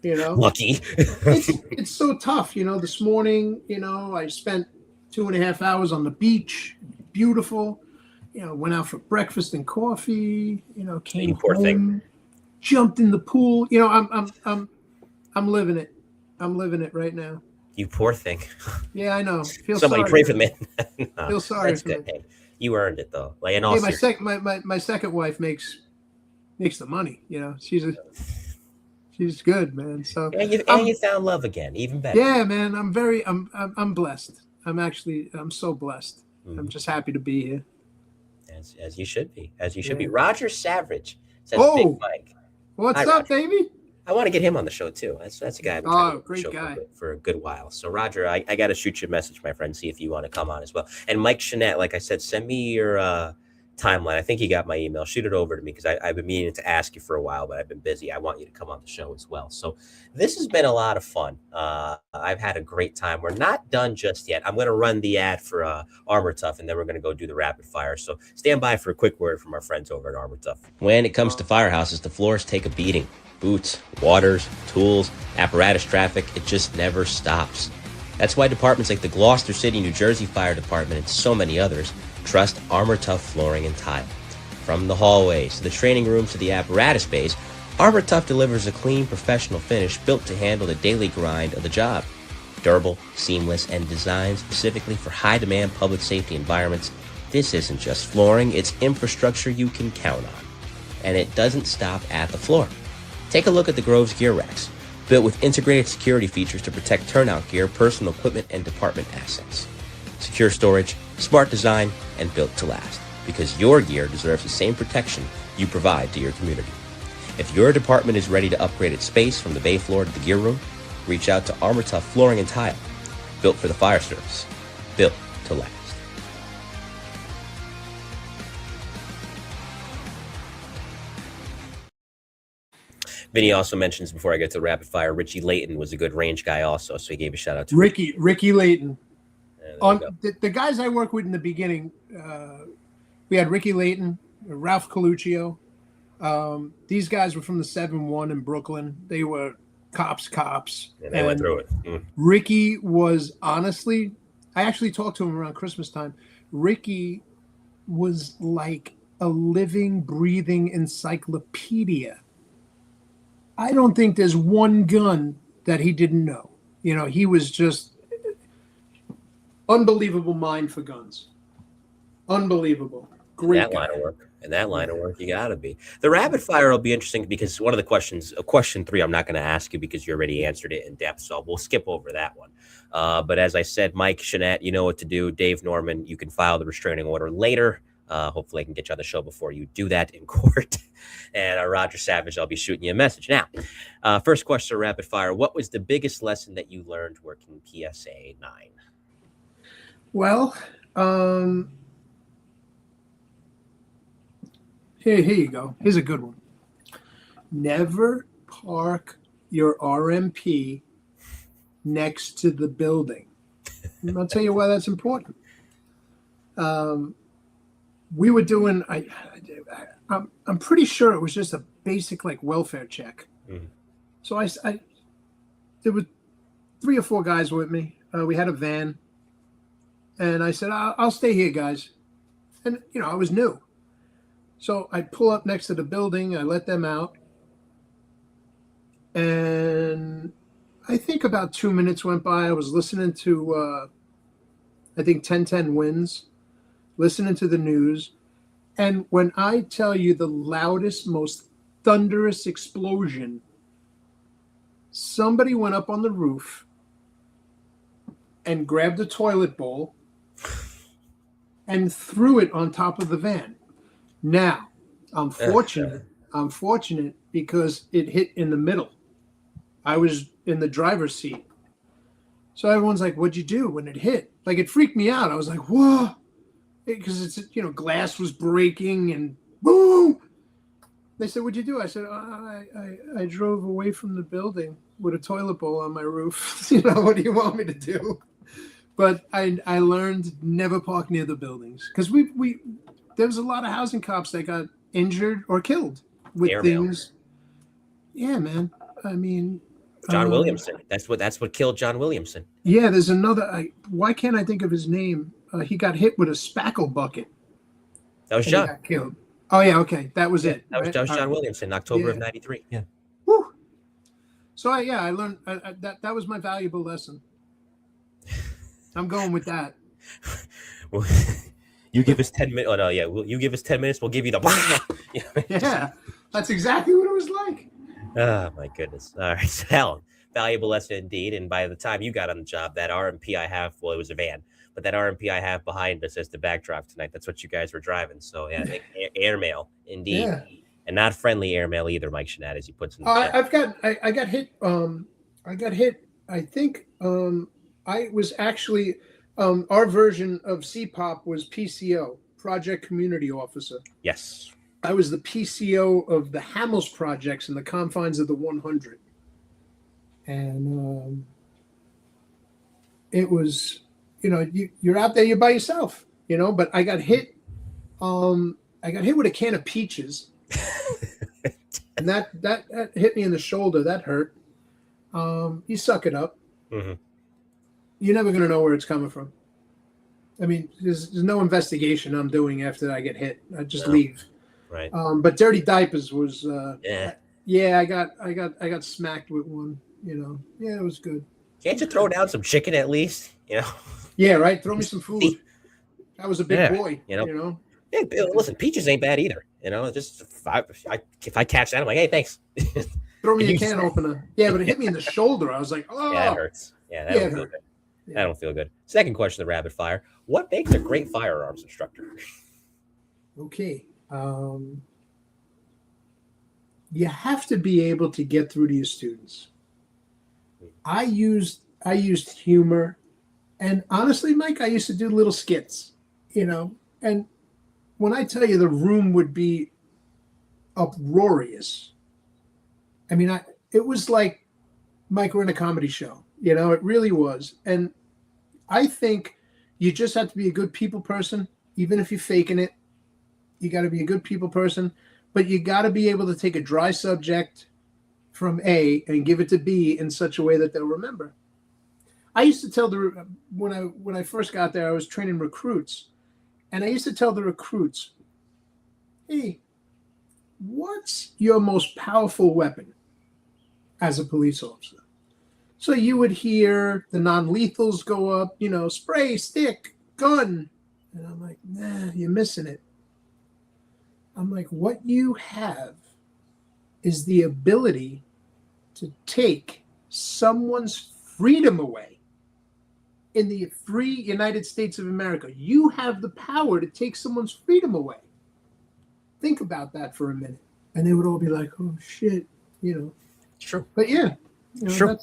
You know, Lucky. it's so tough. You know, this morning, you know, I spent 2.5 hours on the beach. Beautiful. You know, went out for breakfast and coffee. You know, came You poor thing. home, jumped in the pool. You know, I'm living it. I'm living it right now. You poor thing. Yeah, I know. Feel Somebody sorry. pray for the man. No, Feel sorry that's for good. me. Hey, you earned it though. Like in all Hey, seriousness. my second wife makes the money. You know, she's good, man. So And I'm you found love again, even better. yeah, man. I'm blessed. I'm so blessed. I'm just happy to be here. As you should be. As you should be. Yeah. Roger Savage says, Big Oh, Mike. what's Hi, up, Roger. baby? I want to get him on the show too. That's a guy I've been trying to get on the Great show guy. for a good while. So Roger, I got to shoot you a message, my friend, see if you want to come on as well. And Mike Shanette, like I said, send me your timeline. I think you got my email. Shoot it over to me because I've been meaning to ask you for a while, but I've been busy. I want you to come on the show as well. So this has been a lot of fun. I've had a great time. We're not done just yet. I'm going to run the ad for Armor Tuff, and then we're going to go do the rapid fire. So stand by for a quick word from our friends over at Armor Tuff. When it comes to firehouses, the floors take a beating. Boots, waters, tools, apparatus traffic, it just never stops. That's why departments like the Gloucester City, New Jersey Fire Department and so many others trust Armor Tuff flooring and tile. From the hallways to the training rooms to the apparatus bays, Armor Tuff delivers a clean, professional finish built to handle the daily grind of the job. Durable, seamless, and designed specifically for high-demand public safety environments, this isn't just flooring, it's infrastructure you can count on. And it doesn't stop at the floor. Take a look at the Grove's gear racks, built with integrated security features to protect turnout gear, personal equipment, and department assets. Secure storage, smart design, and built to last, because your gear deserves the same protection you provide to your community. If your department is ready to upgrade its space from the bay floor to the gear room, reach out to Armor Tuff Flooring and Tile, built for the fire service, built to last. Vinny also mentions, before I get to the rapid fire, Richie Layton was a good range guy also, so he gave a shout out to Ricky Layton. On the guys I worked with in the beginning, we had Ricky Layton, Ralph Coluccio. These guys were from the 7-1 in Brooklyn. They were cops. Yeah, they went through it. Ricky was, honestly, I actually talked to him around Christmas time. Ricky was like a living, breathing encyclopedia. I don't think there's one gun that he didn't know. You know, he was just unbelievable mind for guns. Unbelievable. Great guy. In that line of work, you got to be. The rapid fire will be interesting because one of the questions, question 3, I'm not going to ask you because you already answered it in depth, so we'll skip over that one. But as I said, Mike Shanette, you know what to do. Dave Norman, you can file the restraining order later. Hopefully I can get you on the show before you do that in court. And Roger Savage, I'll be shooting you a message. Now, first question, rapid fire. What was the biggest lesson that you learned working PSA 9? Well, here you go. Here's a good one. Never park your RMP next to the building. I'll tell you why that's important. We were doing, I'm pretty sure it was just a basic like welfare check. Mm-hmm. So there were 3 or 4 guys with me. We had a van. And I said, I'll stay here, guys. And, you know, I was new. So I pull up next to the building. I let them out. And I think about 2 minutes went by. I was listening to, I think 1010 Wins, listening to the news. And when I tell you the loudest, most thunderous explosion, somebody went up on the roof and grabbed a toilet bowl and threw it on top of the van. Now, I'm fortunate because it hit in the middle. I was in the driver's seat. So everyone's like, what'd you do when it hit? Like, it freaked me out. I was like, whoa. Because it's, you know, glass was breaking and boom. They said, what'd you do? I said, I drove away from the building with a toilet bowl on my roof. You know, what do you want me to do? But I learned never park near the buildings because there was a lot of housing cops that got injured or killed with things. Yeah, man. I mean, John Williamson. That's what killed John Williamson. Yeah, there's another. Why can't I think of his name? He got hit with a spackle bucket. That was and John. He got killed. Oh yeah, okay, that was it. That was Right? John Williamson, October of '93. Yeah. Woo. So I learned that was my valuable lesson. I'm going with that. Well, you give us 10 minutes. Oh no, yeah. You give us 10 minutes. We'll give you the. Yeah, that's exactly what it was like. Oh my goodness. All right, Helen. Valuable lesson indeed. And by the time you got on the job, that RMP I have, well, it was a van, but that RMP I have behind us as the backdrop tonight, that's what you guys were driving. So yeah, airmail indeed. Yeah. And not friendly airmail either, Mike Shanat, as he puts in the chat. I got hit. I got hit. I think I was actually our version of CPOP was PCO, Project Community Officer. Yes. I was the PCO of the Hamels projects in the confines of the 100. And it was, you're out there, you're by yourself, but I got hit. I got hit with a can of peaches. And that hit me in the shoulder. That hurt. You suck it up. Mm-hmm. You're never going to know where it's coming from. I mean, there's no investigation I'm doing after I get hit. I just leave. Right. But dirty diapers was. Yeah. I got smacked with one. Yeah, it was good. Can't you throw down some chicken at least? Yeah, right. Throw me some food. I was a big boy. Yeah, listen, peaches ain't bad either. Just if I catch that, I'm like, hey, thanks. Throw me a can opener. Yeah, but it hit me in the shoulder. I was like, oh. Yeah, it hurts. Yeah, that don't feel good. Yeah. That don't feel good. Second question, the rapid fire. What makes a great firearms instructor? Okay. You have to be able to get through to your students. I used humor, and honestly, Mike, I used to do little skits, and when I tell you the room would be uproarious, I mean, it was like Mike, we're in a comedy show, it really was. And I think you just have to be a good people person, even if you're faking it. You got to be a good people person, but you got to be able to take a dry subject from A and give it to B in such a way that they'll remember. I used to tell when I first got there, I was training recruits, and I used to tell the recruits, hey, what's your most powerful weapon as a police officer? So you would hear the non-lethals go up, spray, stick, gun. And I'm like, nah, you're missing it. I'm like, what you have is the ability to take someone's freedom away in the free United States of America. You have the power to take someone's freedom away. Think about that for a minute. And they would all be like, oh, shit, Sure. But yeah. Sure.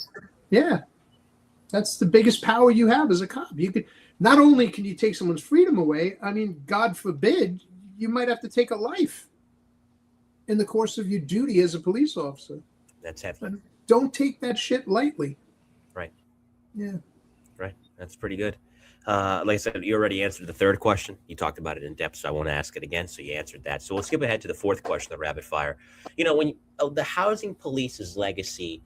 That's the biggest power you have as a cop. You could not only can you take someone's freedom away, I mean, God forbid, you might have to take a life in the course of your duty as a police officer. That's heavy. And don't take that shit lightly. Right. Yeah. Right. That's pretty good. Like I said, you already answered the third question. You talked about it in depth, so I won't ask it again. So you answered that. So we'll skip ahead to the fourth question, the rapid fire. When the housing police's legacy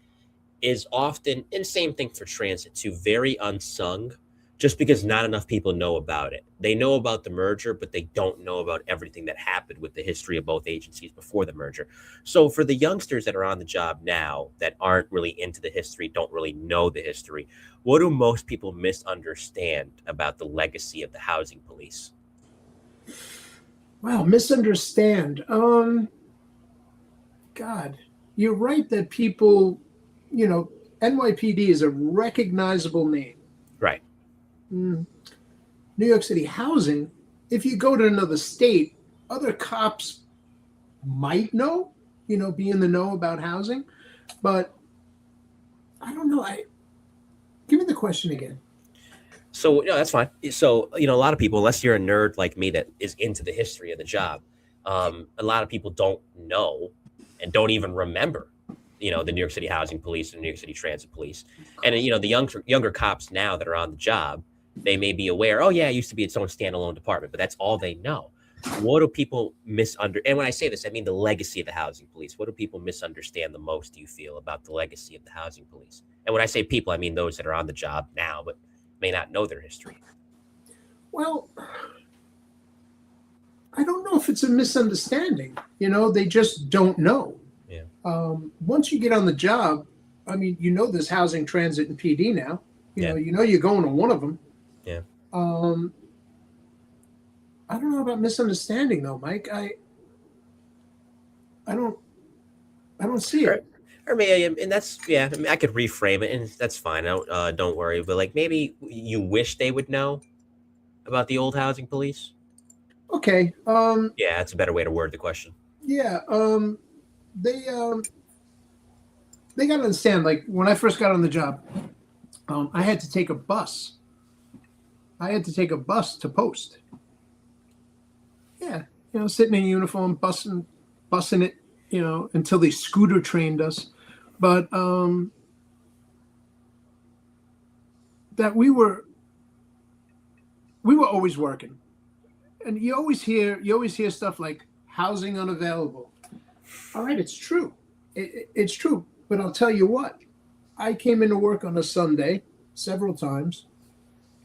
is often, and same thing for transit too, very unsung, just because not enough people know about it. They know about the merger, but they don't know about everything that happened with the history of both agencies before the merger. So for the youngsters that are on the job now that aren't really into the history, don't really know the history, what do most people misunderstand about the legacy of the housing police? Wow, misunderstand. God, you're right that people, NYPD is a recognizable name. Right. New York City housing, if you go to another state, other cops might know, be in the know about housing, but I don't know. Give me the question again. So, that's fine. So, a lot of people, unless you're a nerd like me that is into the history of the job, a lot of people don't know and don't even remember, the New York City Housing Police and the New York City Transit Police. And, the younger cops now that are on the job, they may be aware, oh, yeah, it used to be its own standalone department, but that's all they know. what do people misunderstand? And when I say this, I mean the legacy of the housing police. What do people misunderstand the most, do you feel, about the legacy of the housing police? And when I say people, I mean those that are on the job now, but may not know their history. Well, I don't know if it's a misunderstanding. They just don't know. Yeah. Once you get on the job, I mean, there's housing, transit, and PD now. Yeah. You're going to one of them. Yeah. I don't know about misunderstanding though, Mike. I don't see it. Or maybe, and that's, yeah, I mean, I could reframe it, and that's fine. Don't worry. But like, maybe you wish they would know about the old housing police. Okay. Yeah, that's a better way to word the question. Yeah. They got to understand. Like when I first got on the job, I had to take a bus. I had to take a bus to post. Yeah, sitting in uniform, bussing it, until they scooter trained us. But that we were always working, and you always hear stuff like housing unavailable. All right, it's true, it's true. But I'll tell you what, I came into work on a Sunday several times,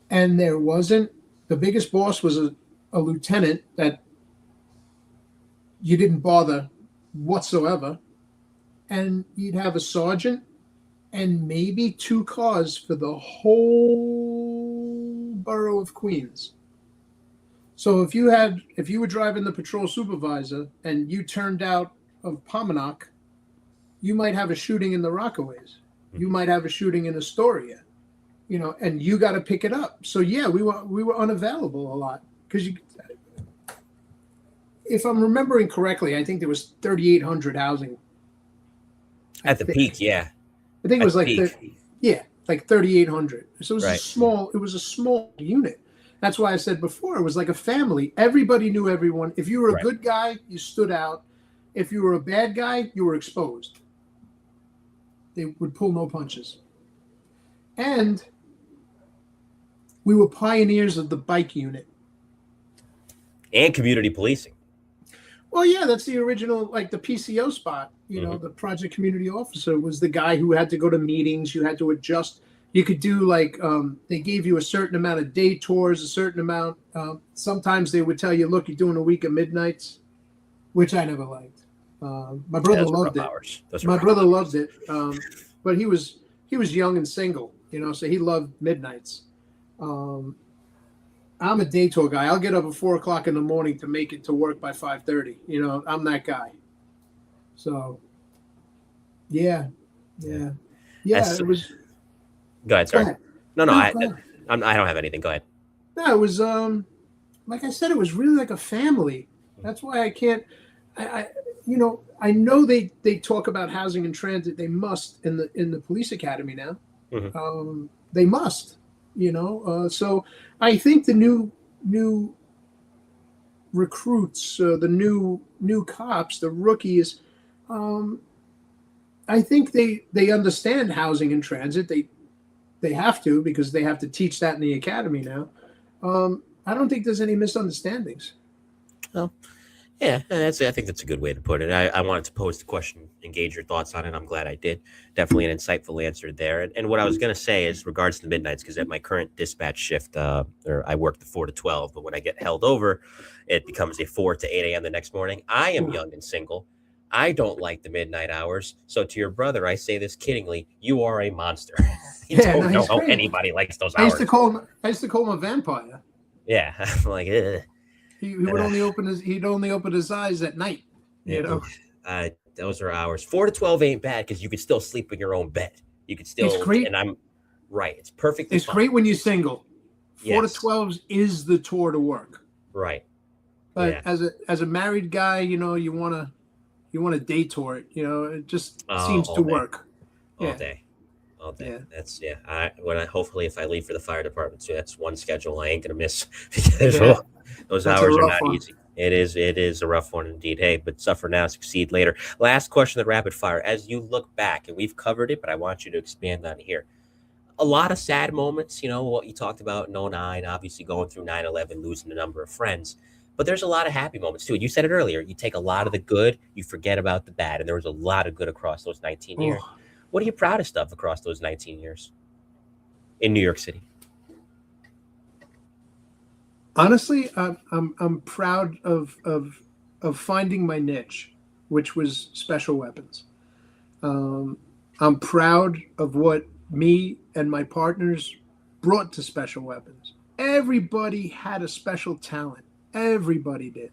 and there wasn't. The biggest boss was a lieutenant that you didn't bother whatsoever, and you'd have a sergeant and maybe 2 cars for the whole borough of Queens. So if you were driving the patrol supervisor and you turned out of Pominock, you might have a shooting in the Rockaways. You might have a shooting in Astoria, and you got to pick it up. So yeah, we were unavailable a lot because if I'm remembering correctly, I think there was 3,800 housing at the peak. Yeah, I think it was like 3,800. So it was right. It was a small unit. That's why I said before it was like a family. Everybody knew everyone. If you were a good guy, you stood out. If you were a bad guy, you were exposed. They would pull no punches. And we were pioneers of the bike unit and community policing. Well, yeah, that's the original, like the PCO spot. The project community officer was the guy who had to go to meetings. You had to adjust. You could do they gave you a certain amount of day tours, a certain amount. Sometimes they would tell you, look, you're doing a week of midnights, which I never liked. My brother loved it. My brother loved it. But he was young and single, so he loved midnights. I'm a day tour guy. I'll get up at 4:00 in the morning to make it to work by 5:30. I'm that guy. So, yeah. It was. Go ahead, sorry. Go ahead. No, I don't have anything. Go ahead. No, it was like I said, it was really like a family. That's why I can't. I know they talk about housing and transit. They must in the police academy now. Mm-hmm. They must. So I think the new recruits, the new cops, the rookies, I think they understand housing and transit. They have to, because they have to teach that in the academy now. I don't think there's any misunderstandings. Well, yeah, I think that's a good way to put it. I wanted to pose the question, engage your thoughts on it. I'm glad I did. Definitely an insightful answer there. And what I was going to say is regards to the midnights, because at my current dispatch shift, I work the 4 to 12, but when I get held over, it becomes a 4 to 8 a.m. the next morning. I am young and single. I don't like the midnight hours. So to your brother, I say this kiddingly, you are a monster. Don't know how anybody likes those hours. I used to call him a vampire. Yeah, I'm like, ugh. He would only open his eyes at night. Those are hours. 4 to 12 ain't bad because you could still sleep in your own bed. You could still. It's great. And I'm right. It's perfectly. It's great when you're single. 4 to 12 is the tour to work. Right. But as a married guy, you want to day tour it. It just seems to work. All day. Yeah. That's hopefully if I leave for the fire department too, that's one schedule I ain't gonna miss because those hours are not easy. It is a rough one indeed. Hey, but suffer now, succeed later. Last question, the rapid fire. As you look back, and we've covered it, but I want you to expand on it here. A lot of sad moments, what you talked about in 2009, obviously going through 9/11, losing a number of friends. but there's a lot of happy moments too. You said it earlier. You take a lot of the good, you forget about the bad, and there was a lot of good across those 19 years. What are you proudest of across those 19 years in New York City? Honestly, I'm proud of finding my niche, which was special weapons. I'm proud of what me and my partners brought to special weapons. Everybody had a special talent. Everybody did.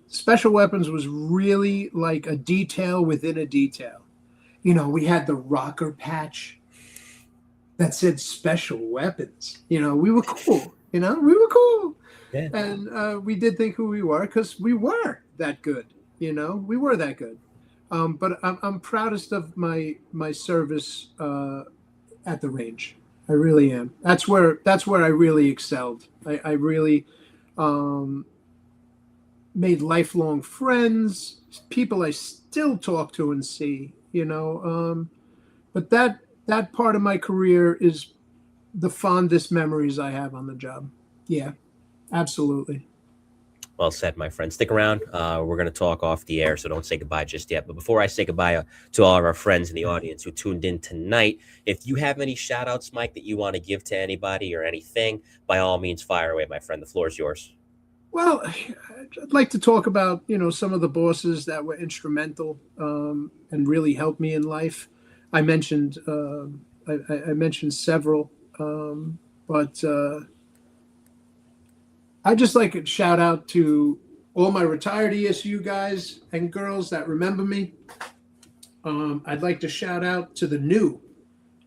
Special weapons was really like a detail within a detail. You know, we had the rocker patch that said special weapons. You know, we were cool. You know, we were cool. Yeah. And we did think who we were because we were that good. You know, we were that good. But I'm proudest of my service at the range. I really am. That's where I really excelled. I really made lifelong friends, people I still talk to and see. You know, but that part of my career is the fondest memories I have on the job. Yeah, absolutely. Well said, my friend. Stick around. We're going to talk off the air, so don't say goodbye just yet. But before I say goodbye to all of our friends in the audience who tuned in tonight, if you have any shout outs, Mike, that you want to give to anybody or anything, by all means, fire away, my friend. The floor is yours. Well, I'd like to talk about, you know, some of the bosses that were instrumental and really helped me in life. I mentioned I mentioned several, but I just like to shout out to all my retired ESU guys and girls that remember me. I'd like to shout out to the new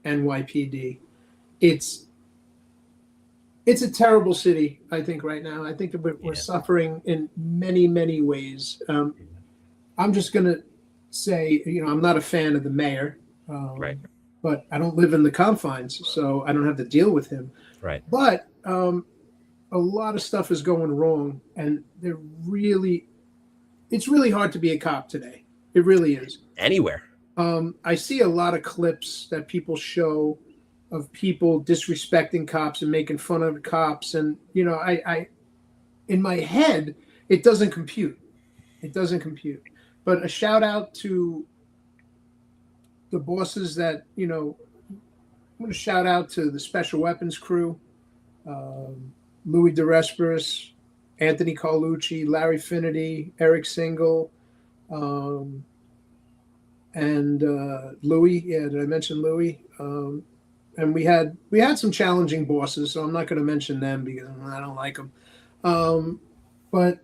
NYPD. It's a terrible city, I think, right now. I think we're suffering in many, many ways. I'm just going to say, you know, I'm not a fan of the mayor, Right. but I don't live in the confines, so I don't have to deal with him. Right. But a lot of stuff is going wrong, and it's really hard to be a cop today. It really is. Anywhere. I see a lot of clips that people show of people disrespecting cops and making fun of cops. And, you know, I in my head, it doesn't compute. It doesn't compute. But a shout out to the bosses that, you know, I'm going to shout out to the special weapons crew, Louis DeResperis, Anthony Carlucci, Larry Finity, Eric Single, and Louis. Yeah, did I mention Louis? And we had some challenging bosses, so I'm not going to mention them because I don't like them. But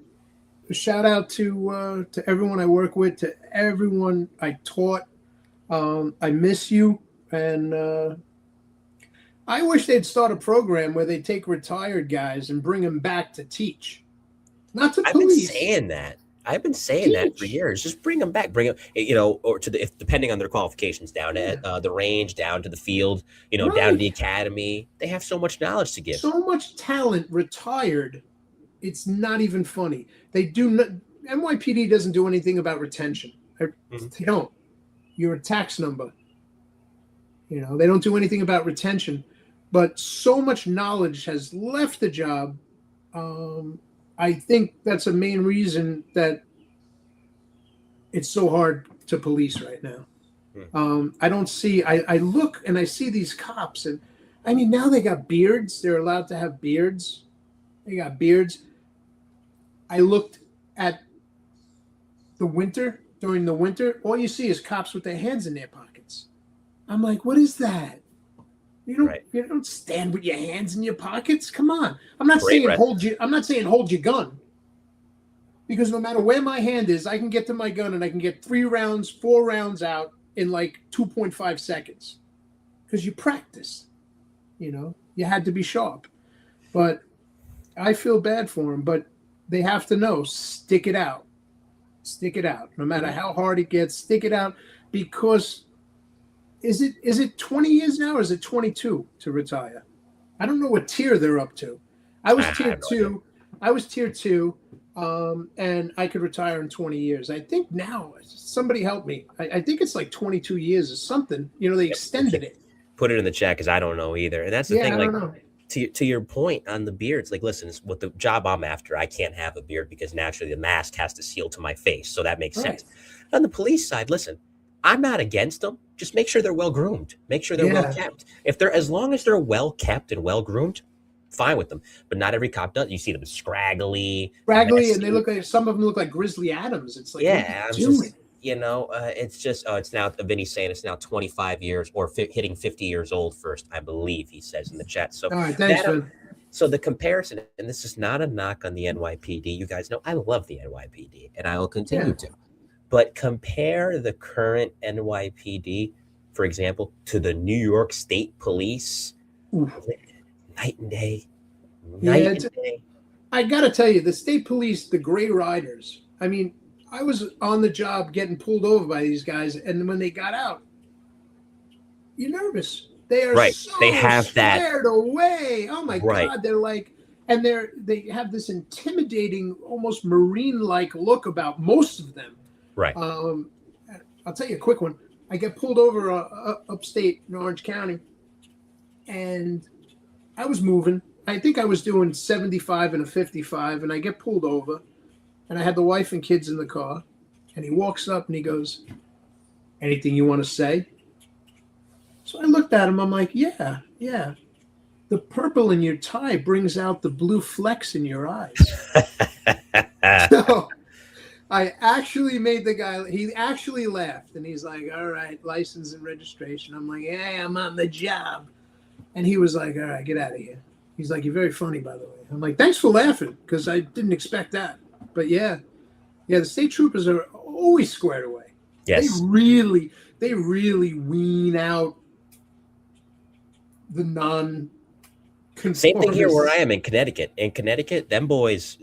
a shout out to everyone I work with, to everyone I taught. I miss you, and I wish they'd start a program where they take retired guys and bring them back to teach, not to police. I've been saying that for years. Just bring them back. Bring them, you know, or to depending on their qualifications, down at the range, down to the field, you know, down to the academy. They have so much knowledge to give. So much talent retired. It's not even funny. They do not. NYPD doesn't do anything about retention. They don't. You're a tax number. You know, they don't do anything about retention. But so much knowledge has left the job. I think that's a main reason that it's so hard to police right now. I don't see, I look and I see these cops, and I mean, now they got beards. They're allowed to have beards. They got beards. I looked at during the winter, all you see is cops with their hands in their pockets. I'm like, what is that? You don't stand with your hands in your pockets. Come on. I'm not saying hold your gun. Because no matter where my hand is, I can get to my gun and I can get 4 rounds out in like 2.5 seconds. Because you practice. You know, you had to be sharp. But I feel bad for them, but they have to know, stick it out. Stick it out. No matter how hard it gets, stick it out, because is it 20 years now or is it 22 to retire? I don't know what tier they're up to. I was tier 2. I was tier 2, and I could retire in 20 years. I think now, somebody help me. I think it's like 22 years or something. You know, they extended it. Put it in the chat because I don't know either. And that's the thing. I don't know. to your point on the beards, like, listen, it's what the job I'm after, I can't have a beard because naturally the mask has to seal to my face. So that makes Right. sense. On the police side, listen, I'm not against them. Just make sure they're well groomed. Make sure they're well Yeah. kept. If they're as long as they're well kept and well groomed, fine with them. But not every cop does. You see them scraggly, Raggedy, and they messy. look like, some of them look like Grizzly Adams. It's like, what are Yeah, I'm you doing? just, it's just, it's now, Vinny's saying it's now 25 years or hitting 50 years old first, I believe he says in the chat. So All right, thanks, that, Vin. so the comparison, and this is not a knock on the NYPD. You guys know I love the NYPD, and I will continue to. But compare the current NYPD, for example, to the New York State Police. Oof. Night and day. Yeah, Night and day. I got to tell you, the state police, the Gray Riders, I mean, I was on the job getting pulled over by these guys, and when they got out, you're nervous. They are Right. so They have that. scared away. Oh my Right. God, they're like, and they have this intimidating, almost marine-like look about most of them. Right. I'll tell you a quick one. I get pulled over upstate in Orange County, and I was moving. I think I was doing 75 and a 55, and I get pulled over, and I had the wife and kids in the car, and he walks up and he goes, "Anything you want to say?" So I looked at him. I'm like, yeah. The purple in your tie brings out the blue flecks in your eyes. So I actually made the guy, he actually laughed, and he's like, "All right, license and registration." I'm like, "Yeah, I'm on the job." And he was like, "All right, get out of here." He's like, "You're very funny, by the way." I'm like, "Thanks for laughing," because I didn't expect that. But yeah, the state troopers are always squared away. Yes. They really wean out the non-conformists. Same thing here where I am in Connecticut. In Connecticut, them boys,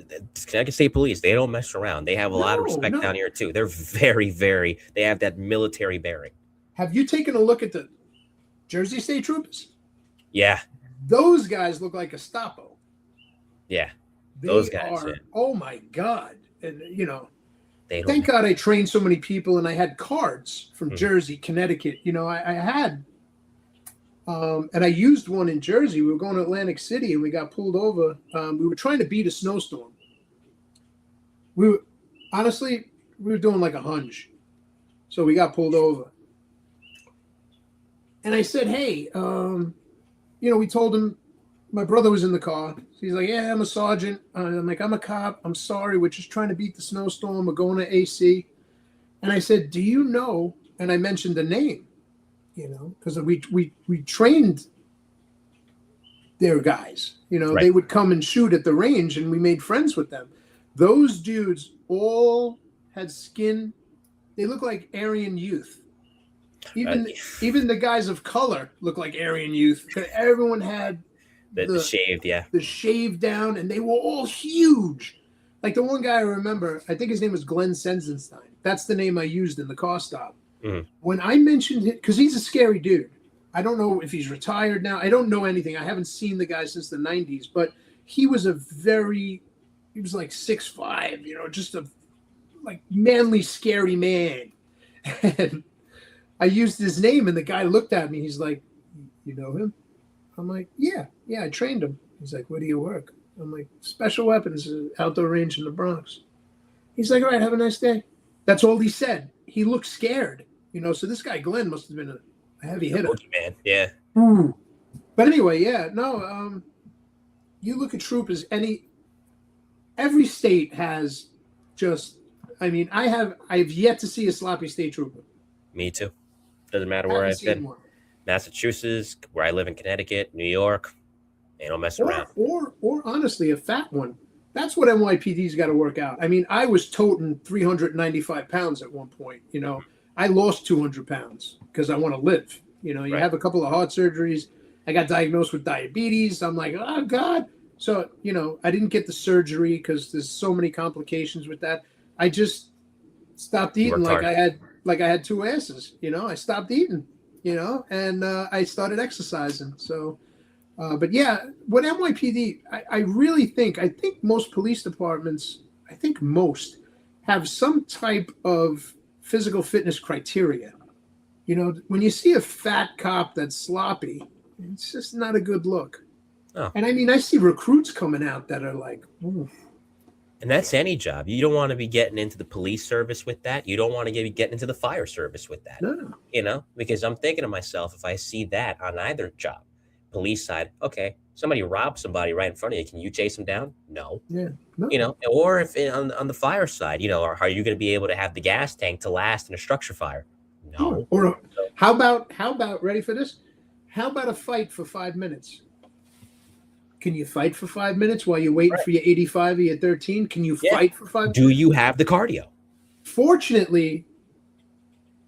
Connecticut State Police, they don't mess around. They have a lot of respect down here too. They're very, very, they have that military bearing. Have you taken a look at the Jersey State Troopers? Yeah. Those guys look like Gestapo. Yeah. They Those guys, are, yeah. Oh my God. And, They don't, thank God I trained so many people, and I had cards from Mhm. Jersey, Connecticut. I had, and I used one in Jersey. We were going to Atlantic City, and we got pulled over. We were trying to beat a snowstorm. We were doing like a hunch. So we got pulled over. And I said, "Hey, we told him my brother was in the car." He's like, "Yeah, I'm a sergeant." I'm like, "I'm a cop. I'm sorry. We're just trying to beat the snowstorm. We're going to AC." And I said, "Do you know?" And I mentioned the name, because we trained their guys. Right. They would come and shoot at the range, and we made friends with them. Those dudes all had skin. They look like Aryan youth. Even the guys of color look like Aryan youth. Everyone had the shaved, yeah. the shave down, and they were all huge. Like the one guy I remember, I think his name was Glenn Sensenstein. That's the name I used in the car stop. Mhm. When I mentioned it, because he's a scary dude. I don't know if he's retired now. I don't know anything. I haven't seen the guy since the 90s, but he was he was like 6'5", just a like manly, scary man. And I used his name, and the guy looked at me. He's like, "You know him?" I'm like, yeah, I trained him. He's like, "Where do you work?" I'm like, "Special Weapons Outdoor Range in the Bronx." He's like, "All right, have a nice day." That's all he said. He looked scared, so this guy Glenn must have been a heavy hitter. Man, yeah. Ooh. But anyway, you look at troopers. Every state has just. I've yet to see a sloppy state trooper. Me too. Doesn't matter where I've been. One. Massachusetts, where I live in Connecticut, New York, they don't mess around. Or honestly, a fat one. That's what NYPD's got to work out. I was toting 395 pounds at one point. I lost 200 pounds because I want to live. You Right. have a couple of heart surgeries. I got diagnosed with diabetes. I'm like, oh God. So, I didn't get the surgery because there's so many complications with that. I just stopped eating like I had two asses. I stopped eating, and I started exercising. So, but yeah, what NYPD, I really think most police departments, most have some type of physical fitness criteria. When you see a fat cop that's sloppy, it's just not a good look. Oh. And I mean, I see recruits coming out that are like, ooh. And that's any job. You don't want to be getting into the police service with that. You don't want to be getting into the fire service with that. No. Because I'm thinking to myself, if I see that on either job, police side, okay, somebody robbed somebody right in front of you. Can you chase them down? No. Yeah. No. Or if on the fire side, are you going to be able to have the gas tank to last in a structure fire? No. Or how about ready for this? How about a fight for 5 minutes? Can you fight for 5 minutes while you're waiting for your 85 or your 13? Can you fight for 5 minutes? Do you have the cardio? Fortunately,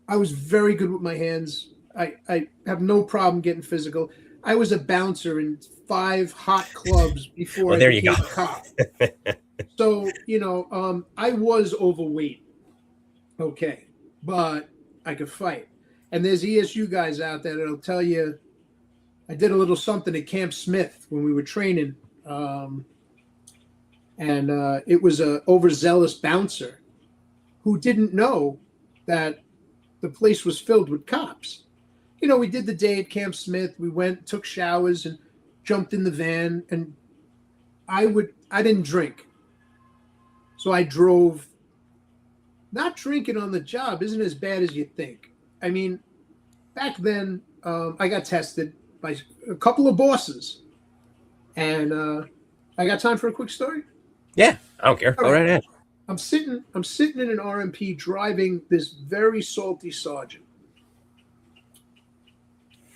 I was very good with my hands. I have no problem getting physical. I was a bouncer in 5 hot clubs before I became a cop. So, I was overweight. Okay. But I could fight. And there's ESU guys out there that'll tell you, I did a little something at Camp Smith when we were training. And it was an overzealous bouncer who didn't know that the place was filled with cops. We did the day at Camp Smith. We went, took showers, and jumped in the van. And I didn't drink. So I drove. Not drinking on the job isn't as bad as you think. I mean, back then, I got tested by a couple of bosses. And I got time for a quick story? Yeah, I don't care. Go right ahead. I'm sitting in an RMP driving this very salty sergeant.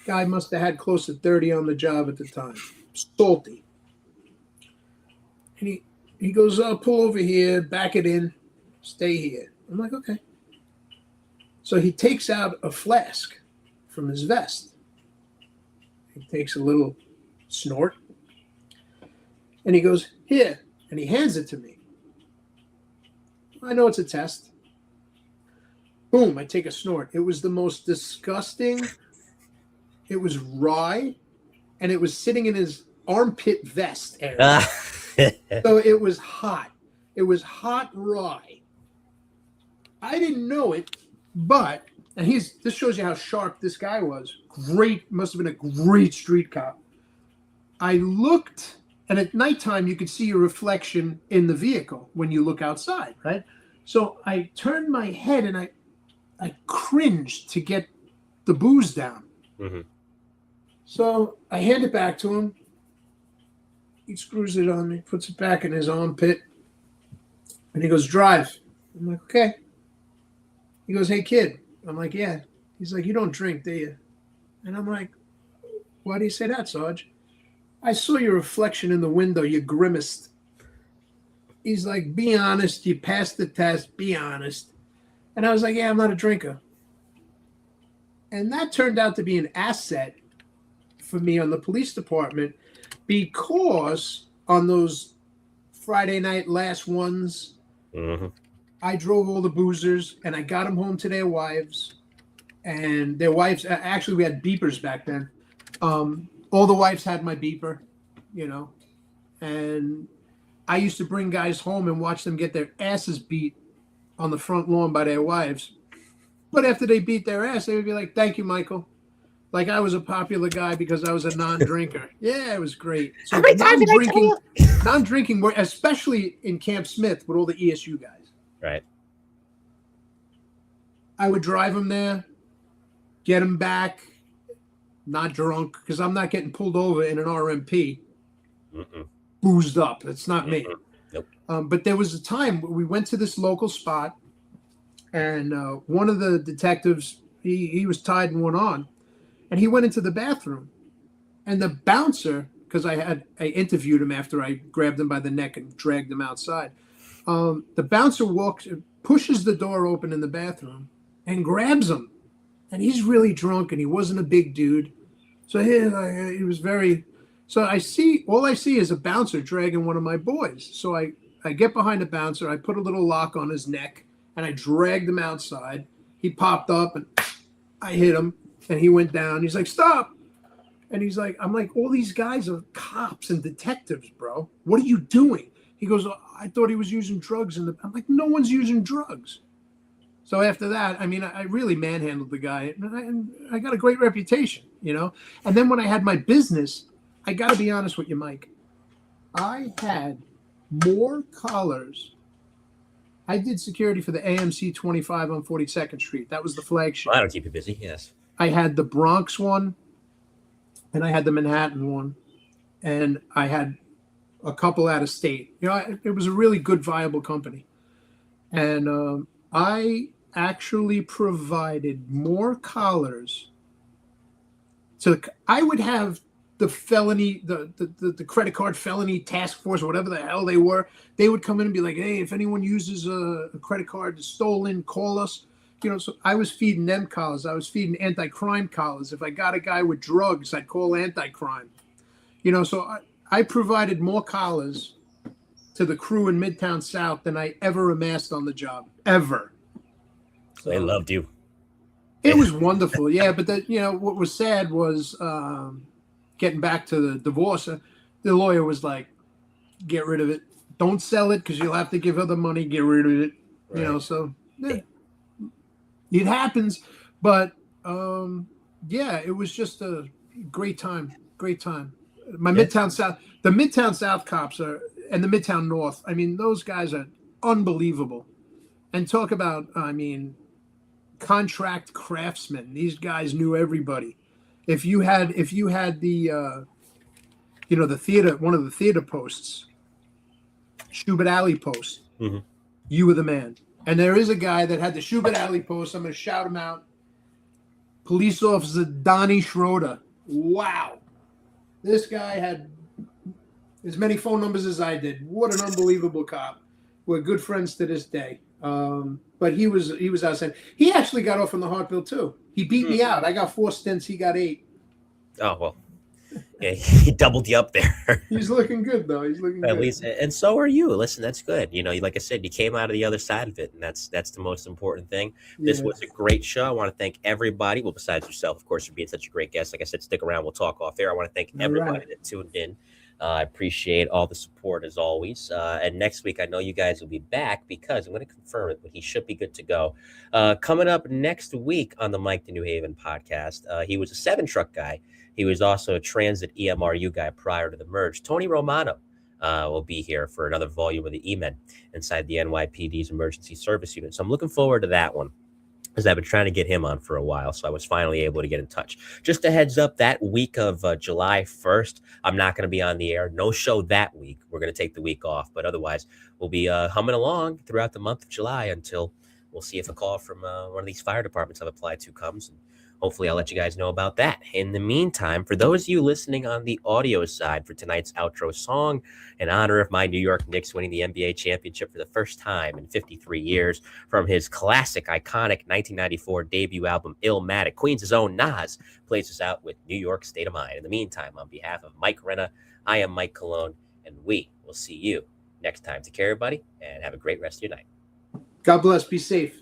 Guy must have had close to 30 on the job at the time. Salty. And he goes, pull over here, back it in, stay here. I'm like, okay. So he takes out a flask from his vest. He takes a little snort. And he goes, here. And he hands it to me. I know it's a test. Boom, I take a snort. It was the most disgusting. It was rye. And it was sitting in his armpit vest area. So it was hot. It was hot rye. I didn't know it, but this shows you how sharp this guy was. Great, must have been a great street cop. I looked, and at nighttime you could see your reflection in the vehicle when you look outside, right? So I turned my head and I cringed to get the booze down. Mm-hmm. So I hand it back to him. He screws it on me, puts it back in his armpit, and he goes, drive. I'm like, okay. He goes, hey, kid. I'm like, yeah. He's like, you don't drink, do you? And I'm like, why do you say that, Sarge? I saw your reflection in the window. You grimaced. He's like, be honest. You passed the test. Be honest. And I was like, yeah, I'm not a drinker. And that turned out to be an asset for me on the police department because on those Friday night last ones, mm-hmm. I drove all the boozers and I got them home to their wives. And their wives, actually, we had beepers back then. All the wives had my beeper, and I used to bring guys home and watch them get their asses beat on the front lawn by their wives. But after they beat their ass, they would be like, thank you, Michael. Like I was a popular guy because I was a non-drinker. Yeah, it was great. So non-drinking, especially in Camp Smith with all the ESU guys. Right. I would drive them there, get them back, not drunk, because I'm not getting pulled over in an RMP, boozed up. That's not me. Nope. But there was a time we went to this local spot, and one of the detectives, he was tied and went on, and he went into the bathroom, and the bouncer, because I interviewed him after I grabbed him by the neck and dragged him outside. The bouncer pushes the door open in the bathroom and grabs him. And he's really drunk and he wasn't a big dude. So he was very, so all I see is a bouncer dragging one of my boys. So I get behind the bouncer, I put a little lock on his neck and I dragged him outside. He popped up and I hit him and he went down. He's like, stop. And he's like, I'm like, all these guys are cops and detectives, bro. What are you doing? He goes, I thought he was using drugs. I'm like, no one's using drugs. So after that, I mean, I really manhandled the guy. And I got a great reputation, And then when I had my business, I got to be honest with you, Mike. I had more collars. I did security for the AMC 25 on 42nd Street. That was the flagship. Well, that'll keep you busy, yes. I had the Bronx one, and I had the Manhattan one, and I had a couple out of state. It was a really good, viable company. And I actually provided more collars. So I would have the felony, the credit card felony task force, whatever the hell they were. They would come in and be like, hey, if anyone uses a credit card stolen, call us. So I was feeding them collars. I was feeding anti-crime collars. If I got a guy with drugs, I'd call anti-crime. So I provided more collars to the crew in Midtown South than I ever amassed on the job, ever. So they loved you. It was wonderful, yeah. But what was sad was getting back to the divorce. The lawyer was like, "Get rid of it. Don't sell it because you'll have to give other money. Get rid of it." Right. So it happens. But it was just a great time. Great time. Midtown South, the Midtown South cops and the Midtown North. I mean, those guys are unbelievable. And talk about, contract craftsmen. These guys knew everybody. If you had the, the theater, one of the theater posts, Schubert Alley post, you were the man. And there is a guy that had the Schubert Alley post. I'm going to shout him out. Police Officer Donnie Schroeder. Wow. This guy had as many phone numbers as I did. What an unbelievable cop. We're good friends to this day. But he was outside. He actually got off on the hard bill too. He beat me out. I got 4 stints. He got 8. Oh, well. Yeah, he doubled you up there. He's looking good, though. He's looking good. At least, and so are you. Listen, that's good. Like I said, you came out of the other side of it, and that's the most important thing. This was a great show. I want to thank everybody. Well, besides yourself, of course, for being such a great guest. Like I said, stick around. We'll talk off air. I want to thank everybody that tuned in. I appreciate all the support as always. And next week, I know you guys will be back because I'm going to confirm it, but he should be good to go. Coming up next week on the Mike to New Haven podcast, he was a 7-truck guy. He was also a transit EMRU guy prior to the merge. Tony Romano will be here for another volume of the E-Men inside the NYPD's emergency service unit. So I'm looking forward to that one, because I've been trying to get him on for a while, so I was finally able to get in touch. Just a heads up, that week of July 1st, I'm not going to be on the air. No show that week. We're going to take the week off, but otherwise, we'll be humming along throughout the month of July until we'll see if a call from one of these fire departments I've applied to comes, and hopefully I'll let you guys know about that. In the meantime, for those of you listening on the audio side for tonight's outro song, in honor of my New York Knicks winning the NBA championship for the first time in 53 years, from his classic, iconic 1994 debut album, Illmatic, Queens' own Nas plays us out with New York State of Mind. In the meantime, on behalf of Mike Renna, I am Mike Colón, and we will see you next time. Take care, everybody, and have a great rest of your night. God bless. Be safe.